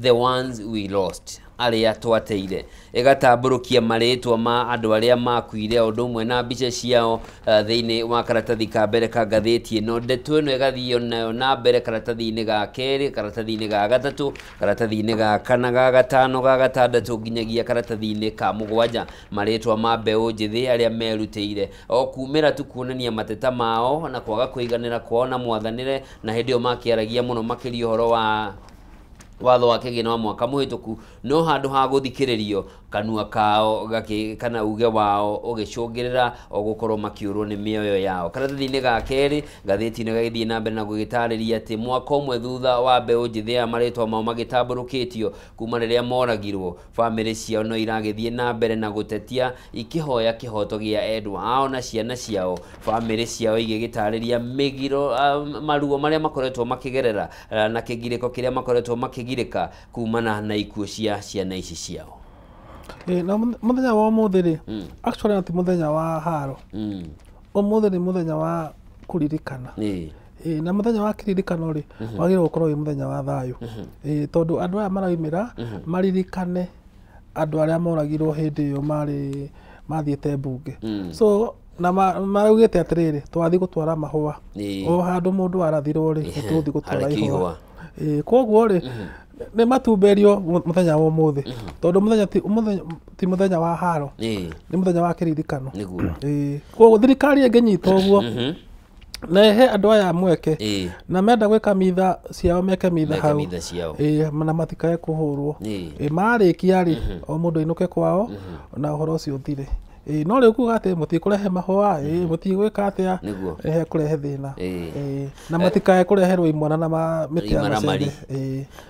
the ones we lost arĩa twateire ĩgatambũrũkia marĩtwa ma andũ arĩa makuire ũndũ ũmwe na mbica ciao thĩinĩ wa karatathi ka mbere ka ngathĩti ĩno. Ndeto ĩno ĩgathiĩ nayo na mbere karatathi-inĩ ga kerĩ, karatathi-inĩ ga gatatũ, karatathi-inĩ ga kana, ga gatano, ga gatandatũ nginyagia karatathi-inĩ ka mũgwanja, marĩtwa ma mbeũ njĩthĩ arĩa merutĩire o kumĩra tu kuonania mateta mao na kwaga kũiganĩra kwao na mwathanĩre, na hĩndĩ ĩyo makĩaragia mũno makĩria ũhoro wa watho wa kĩgĩna wa mwaka mũhĩtũku, no handũ ha gũthikĩrĩrio kanua kao kana uge wao ũgĩcũngĩrĩra o gũkorwo makĩũrwo nĩ mĩoyo yao. Karatathi-inĩ ga kerĩ ngathĩti-inĩ gagĩthiĩ na mbere na gũgĩtarĩria atĩ mwaka ũmwe thutha wa mbeũ njĩthĩ ya marĩtwa mao magĩtambũrũkĩtio kuma rĩrĩa moragirwo, bamĩrĩ ciao no iragĩthiĩ na mbere na gũtetia ikĩhoya kĩhoto gĩa endwa ao na ciana ciao, bamĩrĩ ciao igĩgĩtarĩria mĩgiro maruo marĩa makoretwo makĩgerera na kĩgirĩko kĩrĩa makoretwo makĩgirĩka kumana na ikuũ cia ciana ici ciao. Na muthenya wa umuthi ri actually ati muthenya wa haro umuthi ni muthenya wa kuririkana na muthenya wa kiririkano ri wagirwo gukorwo wi muthenya wa thayu tondu andu aya maraimira maririkane andu aria moragirwo hindi iyo mari mathiete mbunge so na maraugite atiriri twathi gutwara mahua o handu mundu arathirwo ri tuthi gutwara ihua koguo ri ne matumberio muthenya wa umuthi tondu muthenya ti muthenya wa haro ni muthenya wa kiririkano koguo thirikari ĩngĩnyita ũguo na ehe andu aya mweke na menda gwika mitha ciao meke mitha hau na matikae kuhurwo marĩkia ri o mundu ainuke kwao na uhoro ucio uthire no rĩu kuga atĩ mũtikũrehe mahũa mũtigwĩka atĩa kũrehe thĩna na matikae kũreherwo imwana na mĩtĩ ya macembe.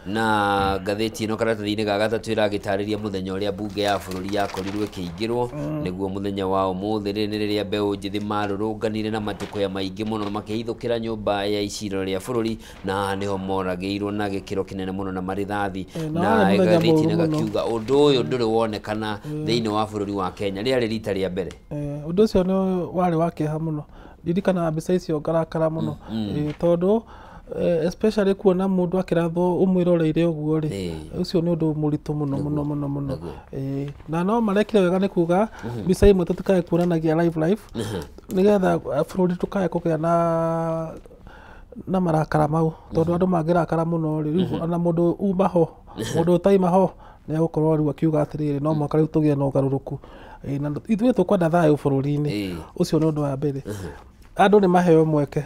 Na ngathĩti ĩno karatathi-inĩ ga gatatũ ĩragĩtarĩria mũthenya ũrĩa mbunge ya bũrũri yakorirwo ĩkĩingĩrwo, nĩguo mũthenya wa ũmũthĩ nĩ rĩrĩa mbeũ njĩthĩ marũrũnganire na matũkũya maingĩ mũno makĩhithũkĩra nyũmba ya icirĩro rĩa bũrũri, na nĩho moragĩirwo na gĩkĩro kĩnene mũno na marĩthathi, na ngathĩti-inĩ gakiuga ũndũ ũyũ ndũrĩ wonekana thĩinĩ wa bũrũri wa Kenya rĩarĩ rita rĩa mbere. Ũndũ ũcio nĩ warĩ wa kĩeha mũno, ndirikana mbica icio ngarakara mũno tondu especially kuona mundu akirathwo umwiroreire uguo ri ucio ni undu muritu muno na no marekire wega ni kuga mbica imwe tutikae kuonanagia live nigetha bũrũri tukae kũgĩa na marakara mau tondu andu mangirakara muno ri ona mundu umaho mundu utaimaho ni agũkorwo riu akiuga atiriri no mwaka riu tũgĩe na ũgarũrũku na ithuĩ tũkwenda thayũ bũrũri-inĩ ucio nĩ ũndũ wa mbere. Andũ nĩ maheo mweke,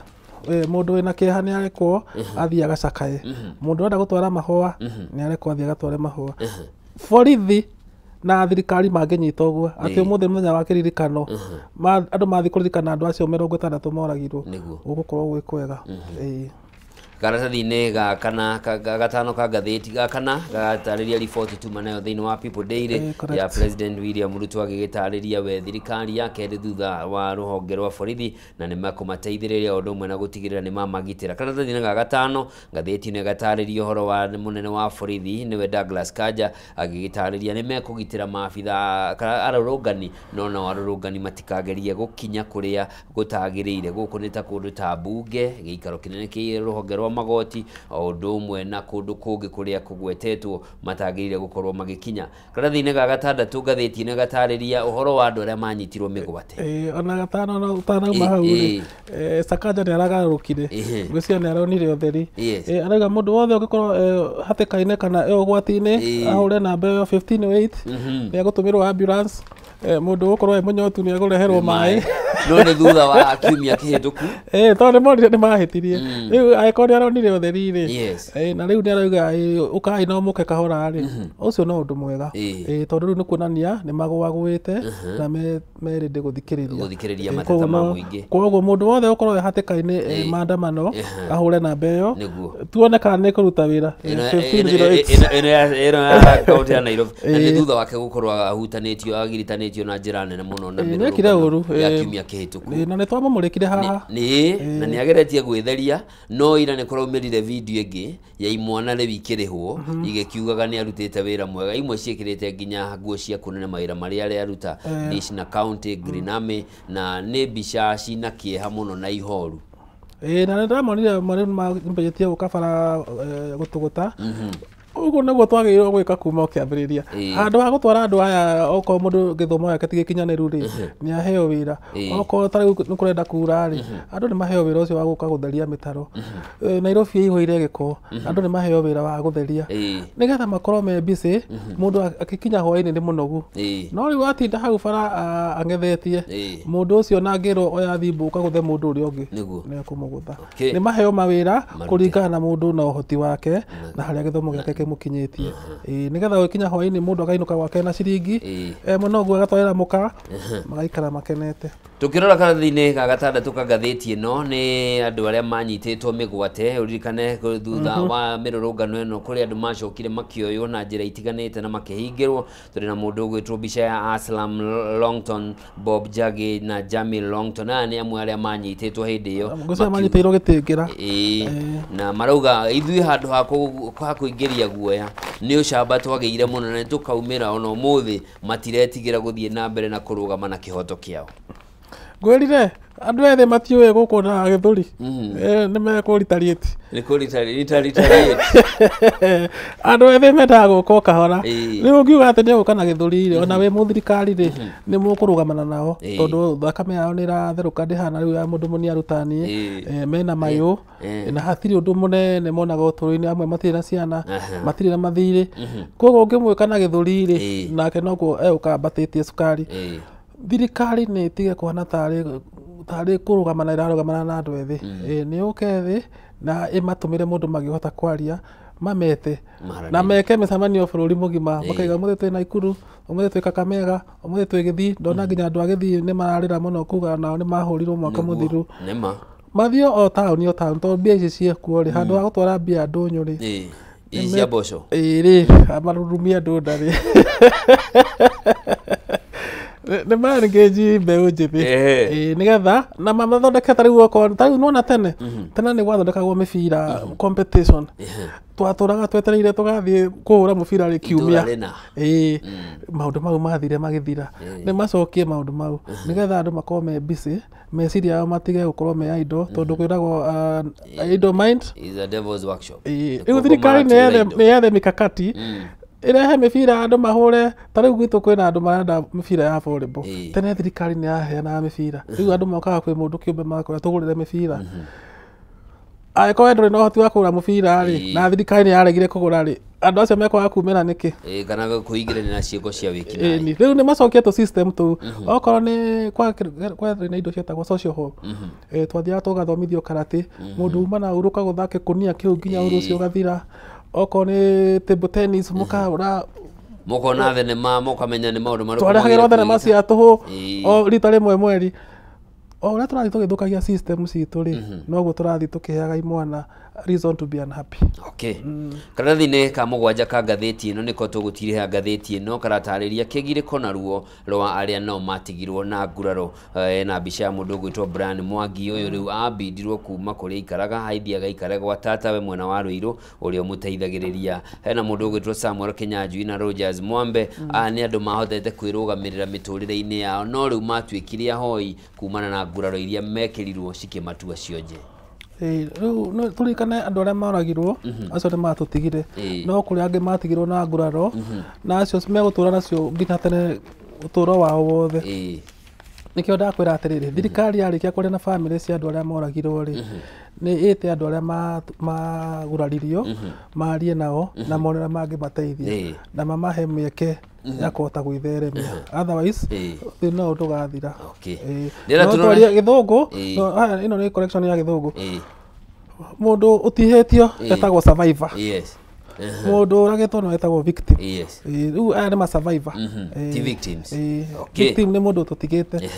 mundu wina kĩeha nĩ arekwo athiĩ agacakaye, mundu arenda gũtwara mahũa nĩ arekwo athiĩ agatware mahũa. Borithi na thirikari mangĩnyita ũguo atĩ ũmũthĩ mũthenya wa kĩririkano andũ mathiĩ kũririkana andũ acio 60 moragirwo gũgũkorwo gwĩ kwega. karatathi-inĩ gakana gatano ka ngathĩti gakana gagatarĩria riboti tuma nayo thĩinĩ wa People Daily ya President William Ruto agĩgĩtarĩria we thirikari yake ĩrĩ thutha wa rũhonge rwa borithi na nĩ makũmateithĩrĩria ũndũ ũmwe na gũtigĩrĩra nĩ mamagitĩra. Karatathi-inĩ ga gatano ngathĩti-inĩ gatarĩria ũhoro wa mũnene wa borithi nĩwe Douglas Kanja agĩgĩtarĩria nĩ mekũgitĩra maabitha arũrũngani no na arũrũngani matikagerie gũkinya kũrĩa gũtagĩrĩire. Gũkũ nĩ ta kũndũ ta mbunge, gĩikaro kĩnene kĩa rũhonge rwa magoti, o ũndũ ũmwe na kũndũ kũngĩ kũrĩa kũgwetetwo matagĩrĩire gũkorwo magĩkinya. Karatathi-inĩ ga gatandatũ ngathĩti-inĩ gatarĩria ũhoro wa andũ arĩa manyitirwo mĩgwate. Ona gatano na utanauma hau Sakaja nĩ aragarũrũkire ngwĩciria nĩ aronire ũtheri. Arauga mũndũ wothe ũngĩkorwo hatĩka-inĩ kana ũgwati-inĩ ahũre namba ĩyo 1508 nĩ agũtũmĩrwo ambulance. Mũndũ gũkorwo mũnyotu nĩ agũreherwo maĩ no nĩ thutha wa kiumia kĩhĩtũku tondũ nĩ monire nĩ mahĩtirie. Rĩu agĩkorwo nĩ aronire ũtheri-rĩ na rĩu nĩ arauga ũkai na ũmũke kahora-rĩ, ũcio no ũndũ mwega tondũ rĩu nĩ kuonania nĩ magwagwĩte na merĩndĩ gũthikĩrĩria mateta ma mũingĩ. Koguo mũndũ wothe ũkorwo hatĩka-inĩ maandamano ahũre namba ĩyo tuone kana nĩ kũruta wĩra. Ĩno ya kaũntĩ ya Nairobi na nĩ thutha wake gũkorwo ahutanĩtio agiritanĩtio na njĩra nene mũno na mĩrũrũngano ya kiumia kĩhĩtũku. Na nĩ twamũmũrĩkire haha na nĩ ageretie gwĩtheria, no ira nĩ kũraumĩrire video ĩngĩ ya imwana rĩu ikĩrĩhwo igĩkiugaga nĩ arutĩte wĩra mwega, imwe ciĩkĩrĩte nginya nguo cia kuonania mawĩra marĩa arĩa aruta National County, Green Army, na nĩ mbica cina kĩeha mũno na ihoru. Na nĩ ndamonire marĩ mambĩrĩtie gũkabara gũtũgũta. Ũguo nĩguo twagĩrĩirwo gwĩka kuma ũkĩambĩrĩria. Handũ ha gũtwara andũ aya okorwo mũndũ gĩthomo gĩake ti gĩkinyanĩru-rĩ nĩ aheo wĩra. Okorwo ta rĩu nĩ kũrenda kuura-rĩ andũ nĩ maheo wĩra ũcio wa gũka gũtheria mĩtaro. Nairobi ĩihũire gĩko, andũ nĩ maheo wĩra wa gũtheria nĩgetha makorwo me busy. Mũndũ agĩkinya hwaĩ-inĩ nĩ mũnogu, no rĩu atinda hau bara ang'ethetie mũndũ ũcio na ngĩrwo oya thimũ ũka gũthe mũndũ ũrĩa ũngĩ nĩ ekũmũgũtha. Nĩ maheo mawĩra kũringana na mũndũ na ũhoti wake na harĩa gĩthomo gĩake mũkinyĩtie. Nĩgetha gũkinya hwaĩ-inĩ mũndũ akainũka gwake na ciringi mũnogu agatwarĩra mũka magaikara makenete. Tukirora karatathi-inĩ ga gatandatũ ka ngathĩti ĩno nĩ andũ arĩa manyitĩtwo mĩgwate. Ũririkane thutha wa mĩrũrũngano ĩno kũrĩ andũ macokire makĩoywo na njĩra itiganĩte na makĩhingĩrwo. Tũrĩ na mũndũ ũgwĩtwo mbica ya Aslam Longton, Bob Jagi na Jamil Longton. Aya nĩ amwe arĩa manyitĩtwo hĩndĩ ĩyo ngũciria manyitĩirwo gĩtĩngĩra na marauga ithuĩ handũ ha kũingĩria guoya nĩ ũcamba twagĩire mũno na tũkaumĩra ona ũmũthĩ matiretigĩra gũthiĩ na mbere na kũrũgama na kĩhoto kĩao. Ngwĩrire andũ ethĩ matiũĩ gũkũ na gĩthũri nĩ mekũritariĩti andũ ethĩ mendaga gũka o kahora. Rĩu ũngiuga atĩ nĩ ũgũka na gĩthũri-rĩ ona wĩ mũthirikari-rĩ nĩ mũkũrũgamana nao tondũ thakame yao nĩ ĩratherũka ndĩhana rĩu ya mũndũ mũniaru ta niĩ. Mena mayũ na hatirĩ ũndũ mũnene monaga ũtũũro-inĩ, amwe matirĩ na ciana matirĩ na mathirĩ. Koguo ũngĩmwĩka na gĩthũri-rĩ nake noguo egũkambatĩtie cukari. Thirikari nĩ ĩtige kũhana tarĩ kũrũgamana ĩrarũgamana na andũ ethĩ. Nĩ yũke thĩ na ĩmatũmĩre mũndũ mangĩhota kwaria mamete na meke mĩcemanio bũrũri mũgima makaiga ũmũthĩ twĩ Naikuru, ũmũthĩ twĩ Kakamega, ũmũthĩ twĩ Gĩthii. Ndona nginya andũ a Gĩthii nĩ mararĩra mũno kuga nao nĩ mahũrirwo mwaka mũthiru. Mathiĩ o taũni tondũ mbia ici ciekuo-rĩ handũ ha gũtwara mbia ndũnyũ-rĩ cia mboco marurumia andũ ndarĩ nĩ marengage mbeũ njĩthĩ nĩgetha na mathondeke ta rĩu okorwo ta rĩu nona tene nĩ gwathondekagwo mĩbira competition twatũraga twetereire tũgathiĩ kũhũra mũbira rĩ kiumia. Maũndũ mau mathire magĩthira nĩ macokie maũndũ mau nĩgetha andũ makorwo me busy meciria yao matige gũkorwo me idle tondũ kwĩragwo idle mind is a devil's workshop. Rĩu thirikari nĩ yethe mĩkakati ĩrehe mĩbira andũ mahũre. Ta rĩu gwitũ kwĩna andũ marenda mĩbira ya volleyball. Tene thirikari nĩ yaheanaga mĩbira, rĩu andũ mokaga kwĩ mũndũ kĩũmbe magakwĩra tũgũrĩre mĩbira. Angĩkorwo ndũrĩ na ũhoti wa kũgũra mũbira-rĩ na thirikari nĩ yaregire kũgũra-rĩ andũ acio mekwaga kumĩra nĩkĩ? Kana kũingĩrania na ciĩko cia wĩkinaĩ. Rĩu nĩ macokete system tũu okorwo nĩ kwetha na indo cietagwo social hall twathiaga tũgathomithio karate. Mũndũ uma na ũrũka gũthake kũnia kĩu nginya ũru ũcio ũgathira. Okorwo nĩ table tennis mũkahũra mũkona thenema mũkamenya nĩ maũndũ marĩkũ twarehagĩrwo thenema cia tũhũ o rita rĩmwe mweri. o ũrĩa tũrathiĩ tũgĩthũkagia system citũ rĩ noguo tũrathiĩ tũkĩheaga imwana reason to be unhappy. Okay. Karatathi-inĩ ka mũgwanja ka ngathĩti ĩno nĩko tũgũtiriha ngathĩti ĩno karatarĩria kĩgirĩko naruo rwa arĩa nao matigirwo na nguraro. Na mbica ya mũndũ ũgwĩtwo Brian Mwangi ũyũ rĩu abindirwo kuma kũrĩa aikaraga haithi agaikare gwa tatawe mwena wa Rũirũ ũrĩa mũteithagĩrĩria. Hena mũndũ ũgwĩtwo Samuel Kinyanjui na Rogers Mwambe nĩ andũ mahotete kwĩrũgamĩrĩra mĩtũrĩre-inĩ yao no rĩu matuĩkire ahoi kumana na nguraro iria mekĩrirwo cikĩmatua cionje. Rĩu tũrikane andũ arĩa moragirwo acio nĩ matũtigire no kũrĩ angĩ matigirwo na nguraro na acio megũtũra nacio nginya tene ũtũũro wao wothe. Nĩkĩo ndakwĩra atĩrĩrĩ thirikari yarĩkia kwaria na bamĩrĩ cia andũ arĩa moragirwo rĩ nĩ ĩte andũ arĩa maguraririo marie nao na monera mangĩmateithia na mamahe mĩeke ya kũhota gwĩtheremia otherwise no ndũgathira. No twaria gĩthũngũ ĩno nĩ correction ya gĩthũngũ mũndũ ũtihĩtio etagwo survivor. Mũndũ ũragĩtwo no etagwo victim. Rĩu aya nĩ ma survivor ti victims. Victim nĩ mũndũ tũtigĩte.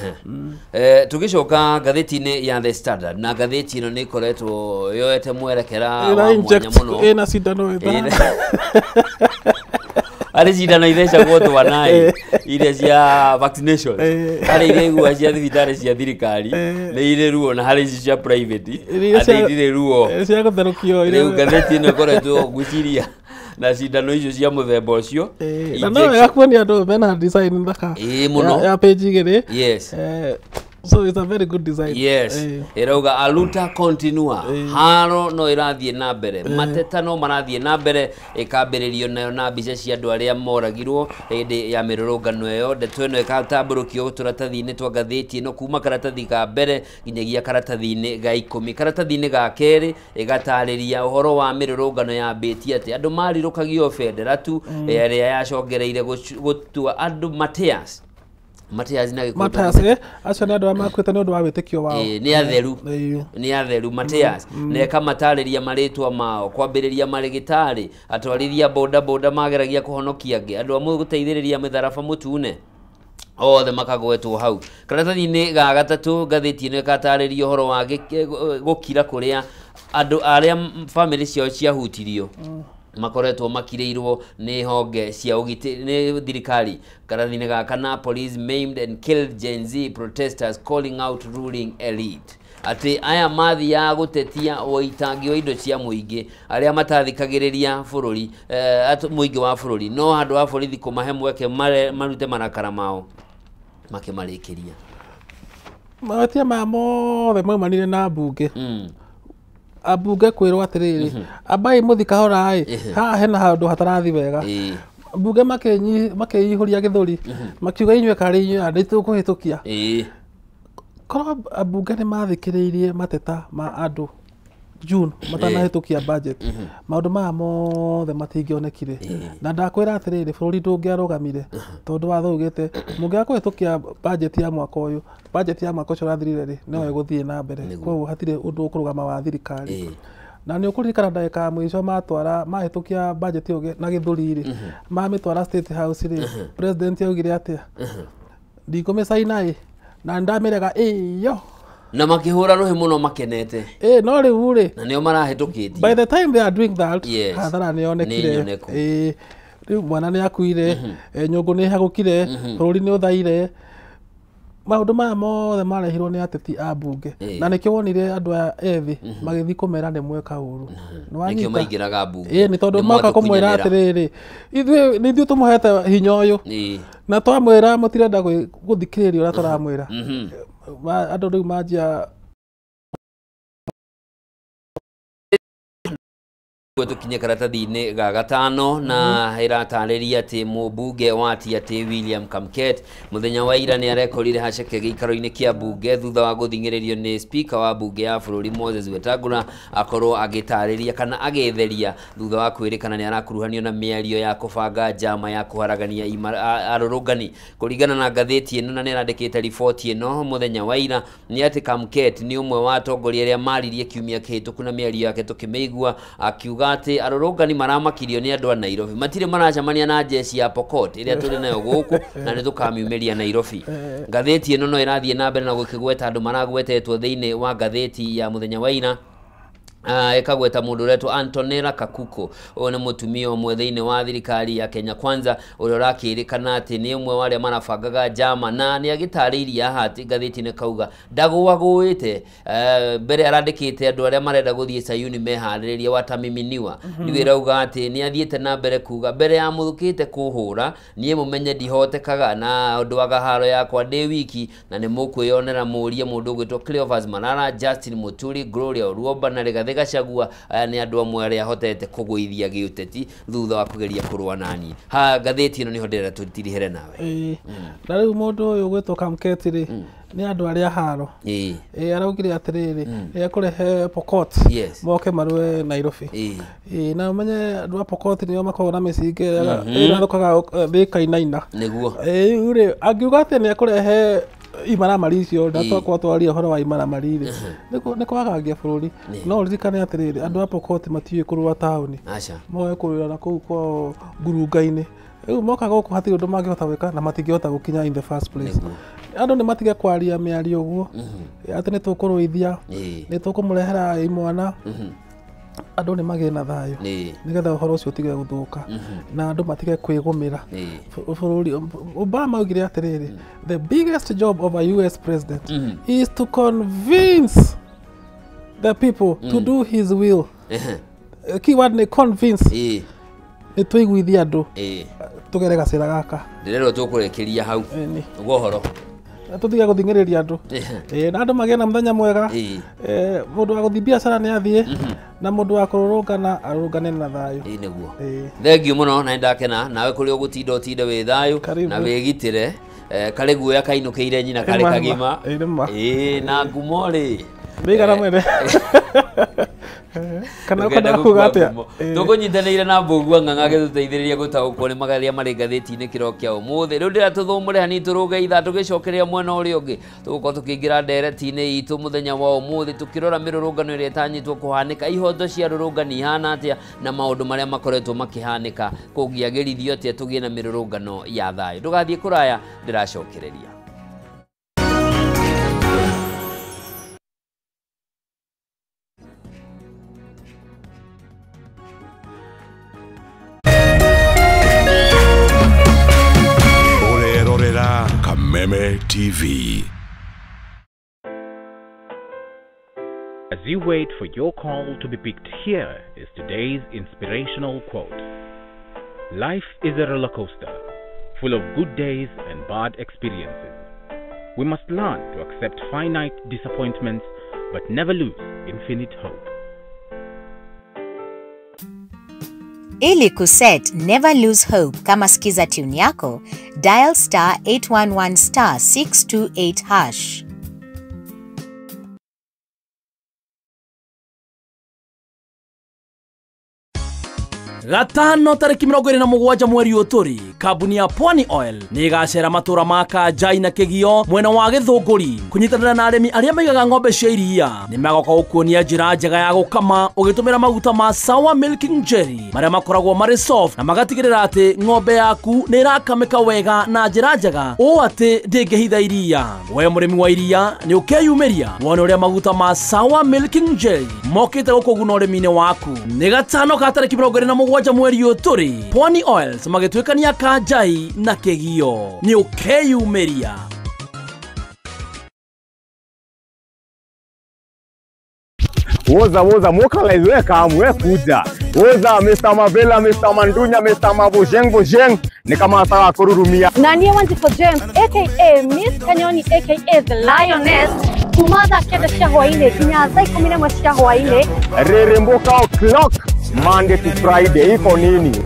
Tũgĩcoka ngathĩti-inĩ ya The Standard na ngathĩti ĩno nĩ ĩkoretwo yoete mwerekera wa mwanya mũno ĩna cindano arĩ cindano ithecagwo twana iria cia vaccination harĩ iria igua cia thibitarĩ cia thirikari nĩ irĩ ruo na harĩ ici cia private atĩ irĩ ruo cia gũtherũkio. Rĩu ngathĩti ĩno ĩkoretwo gwĩciria na cindano icio cia mũthemba ũcio na no yakuonia andũ mena design thaka ya page igĩrĩ. So it's a very good design. Irauga aluta continua haro no irathiĩ na mbere mateta no marathiĩ na mbere ĩkambĩrĩrio nayo na mbica cia andũ arĩa moragirwo hĩndĩ ya mĩrũrũngano ĩyo. Ndeto ĩno ĩgatambũrũkio tũratathi-inĩ twa ngathĩti ĩno kuma karatathi ka mbere nginyagia karatathi-inĩ ga 10. Karatathi-inĩ ga kerĩ ĩgatarĩria ũhoro wa mĩrũrũngano yambĩtie atĩ andũ marirũkagio bendera tu ĩrĩa yacongereire gũtua andũ Matias na Matias acio nĩ andũ arĩa makuĩte nĩ ũndũ wa wĩtĩkio wao. Nĩ atheru Matias na ĩkamatarĩria marĩtwa mao kwambĩrĩria marĩgĩtarĩ atwarithia boda mageragia kũhonokia angĩ andũ amwe gũteithĩrĩria mĩtharaba mũtune othe makagwetwo hau. Karatathi-inĩ ga gatatũ ngathĩti ĩno ĩgatarĩria ũhoro wa gũkira kũrĩa andũ arĩa bamĩrĩ ciao ciahutirio makoretwo makirĩirwo nĩ honge cia ũgitĩri nĩ thirikari. Karatathi-inĩ gaka na police maimed and killed Gen Z protesters calling out ruling elite. Atĩ aya mathiaga gũtetia ũitangi wa indo cia mũingĩ arĩa matathikagĩrĩria bũrũri mũingĩ wa bũrũri no handũ wa borithi kũmahe mweke marute marakara mao makĩmarĩkĩria. Matia ma mothe maumanire na mbunge abunge kwĩrwo atĩrĩrĩ ambai mũthi kahora haha hena handũ hatarathi wega. Mbunge makĩihũria gĩthũri makiuga inyuĩ karĩ inyuĩ andũ tũkũhĩtũkia. Korwo abunge nĩ mathikĩrĩirie mateta ma andũ June matanahĩtũkia budget maũndũ maya mothe matingĩonekire. Na ndakwĩra atĩrĩrĩ bũrũri ndũngĩarũgamire tondũ watho ugĩte mũngĩaga kũhĩtũkia budget ya mwaka ũyũ budget ya mwaka ũcio ũrathirire rĩ no ĩgũthiĩ na mbere. Koguo hatirĩ ũndũ ũkũrũgama wa thirikari. Na nĩ ũkũririkana ndagĩka ya mũico matwara mahĩtũkia budget ĩyo na gĩthũri rĩ mamĩtwara State House rĩ president augire atĩa ndikũmĩcaina na ndamĩrega iyo na makĩhũra rũhĩ mũno makenete. No rĩu rĩ na nĩo marahĩtũkĩtie. By the time they are doing that hathara nĩ yonekire. Rĩu mwana nĩ akuire nyũngũ nĩ hagũkire bũrũri nĩ ũthaire. Maũndũ maya mothe marehirwo nĩ ateti a mbunge na nĩkĩo wonire andũ aya ethĩ magĩthiĩ kũmera nĩ mweka ũru. Nĩkĩo maingĩraga mbunge. Nĩ tondũ moka kũmwĩra atĩrĩrĩ ithuĩ tũmũhete hinya ũyũ na twamwĩra mũtirenda gũthikĩrĩria ũrĩa tũramwĩra. Andũ rĩu manjia tukinye karatathi-inĩ ga gatano na iratarĩria atĩ mũmbunge wa Tiaty William Kamket mũthenya wa ira nĩ arekorire haceke gĩikaro-inĩ kĩa mbunge thutha wa gũthing'ĩrĩrio nĩ speaker wa mbunge ya bũrũri Moses Wetangula akorwo agĩtarĩria kana agĩtheria thutha wa kwĩrĩkana nĩ arakuruhanio na mĩario ya kũbanga njama ya kũharagania arũrũngani. Kũringana na ngathĩti ĩno na nĩ arandĩkĩte riboti ĩno mũthenya wa ira nĩ atĩ Kamket nĩ ũmwe wa atongoria arĩa maririe kiumia kĩhĩtũku na mĩario yake tũkĩmĩigua akiuga kuga ati arorongani maramakirio ni andu a Nairobi matire maracamania na jeshi ya Pokot iria turi nayo guku na ni tukamiumeria Nairobi. Ngatheti ino no irathie na mbere na gukigweta andu maragwetetwo thiini wa ngatheti ya muthenya wa ina. Ekagweta mundu retu Antonella Kakuko one mutumia omwe thiini wa thirikari ya Kenya Kwanza uria rakirikana ati ni umwe wale marabangaga jama na ni agitariria hati ngatheti ne kauga ndagwagwite mbere arandikite andu aria marenda guthie Sayuni mehaririria watamiminiwa ni wirauga ati ni athiete na mbere kuga mbere ya muthukite kuhura nie mumenye ndihotekaga na undu wa gaharo yakwa ndi wiki na ni mukwiyonera murie mundu gwitwo Cleophas Malala, Justin Muturi, Gloria Oruoba na Gachagua ni andu amwe aria hotete kuguithia giuteti thutha wa kugeria kurwa nani ha ngatheti ino ni hodera tutirihere nawe na riu mundu uyu gwetwo Kamketi ni andu aria haro araugire atiriri ekurehe Pokot moke marwe Nairobi na umenye andu a Pokot nio makoragwo na micinge ira thukaga thikainaina niguo uri angiuga ati ni ekurehe imaramari icio ndatwakwa twaria horo wa imaramari ni kwagagia bururi no ririkane atiriri andu a Pokot matiwe kurwa tauni moe kurira na kuu kwa ngurunga-ini riu moka guku hatiri undu mangihota gwika na matingihota gukinya in the first place andu ni matige kwaria miario guo ati ni tukuruithia ni tukumurehera imwana andu ni magire na thayo nigetha uhoro ucio utige guthuka na andu matige kwigumira bururi. Obama augire atiriri the biggest job of a US president is to convince the people to do his will. Keyword ni convince ni tuiguithia andu tugere gacira gaka ndirero tukurekeria hau ugo horo tutige guthingiriria andu na andu magena muthenya mwega mundu wa guthi biacara ni athie na mundu wa kururungana arungane na thayo niguo thengiu muno na ndakena nawe kuri ugutinda utinde wi thayo na wigitire kare guoya kainukiire nyina kare kagima na ngumori bigara mwene kana kada kugatia tukunyitanire na mbugua ng'ang'age tuteithiriria gutaukwo ni magaria mari ngatheti-ini kiro kia umuthi riu ndira tuthumure hani turugeitha tugicokeria mwena uri ungi tuguko tukiingira ndereti-ini itu muthenya wa umuthi tukirora mirurungano iria itanyitwo kuhanika ihoto cia rurungani ihana atia na maundu maria makoretwo makihanika kungiagirithio atia tugie na mirurungano ya thayo ndugathie kuraya ndiracokereria. Kameme TV. As you wait for your call to be picked, here is today's inspirational quote. Life is a roller coaster, full of good days and bad experiences. We must learn to accept finite disappointments, but never lose infinite hope. Ili kuset never lose hope kama skiza tune yako, dial *811 *628#. Gatano tariki 27 mweri uturi kambuni ya Pwani Oil ni igacera matura ma Kanjai na Kigio mwena wa Githunguri kunyitanira na arimi aria maigaga ng'ombe cia iria ni magoka gukuonia njira njega ya gukama ugitumira maguta ma Sawa Milking Jelly maria makoragwo mari soft na magatigirira ati ng'ombe yaku ni irakamika wega na njira njega o ati ndingihitha iria. We murimi wa iria ni ukeyumiria wone uria maguta ma Sawa Milking Jelly mokite gukuguna urimi-ini waku. Ni gatano ka tariki 27 mweri uturi Pwani Oils magitwikania Kanjai na Kigio ni ukeyumiria. Woza mukalaiwe kamwe kuja woza Mr. Mavela, Mr. Mandunya, Mr. Mabojeng ni kama ataka kururumia na niye Wanjiku James aka Miss Kanyoni aka The Lioness kumaza kede cia hwaine kinya thaa 11 cia hwaine reremboka o'clock Monday to Friday iko nini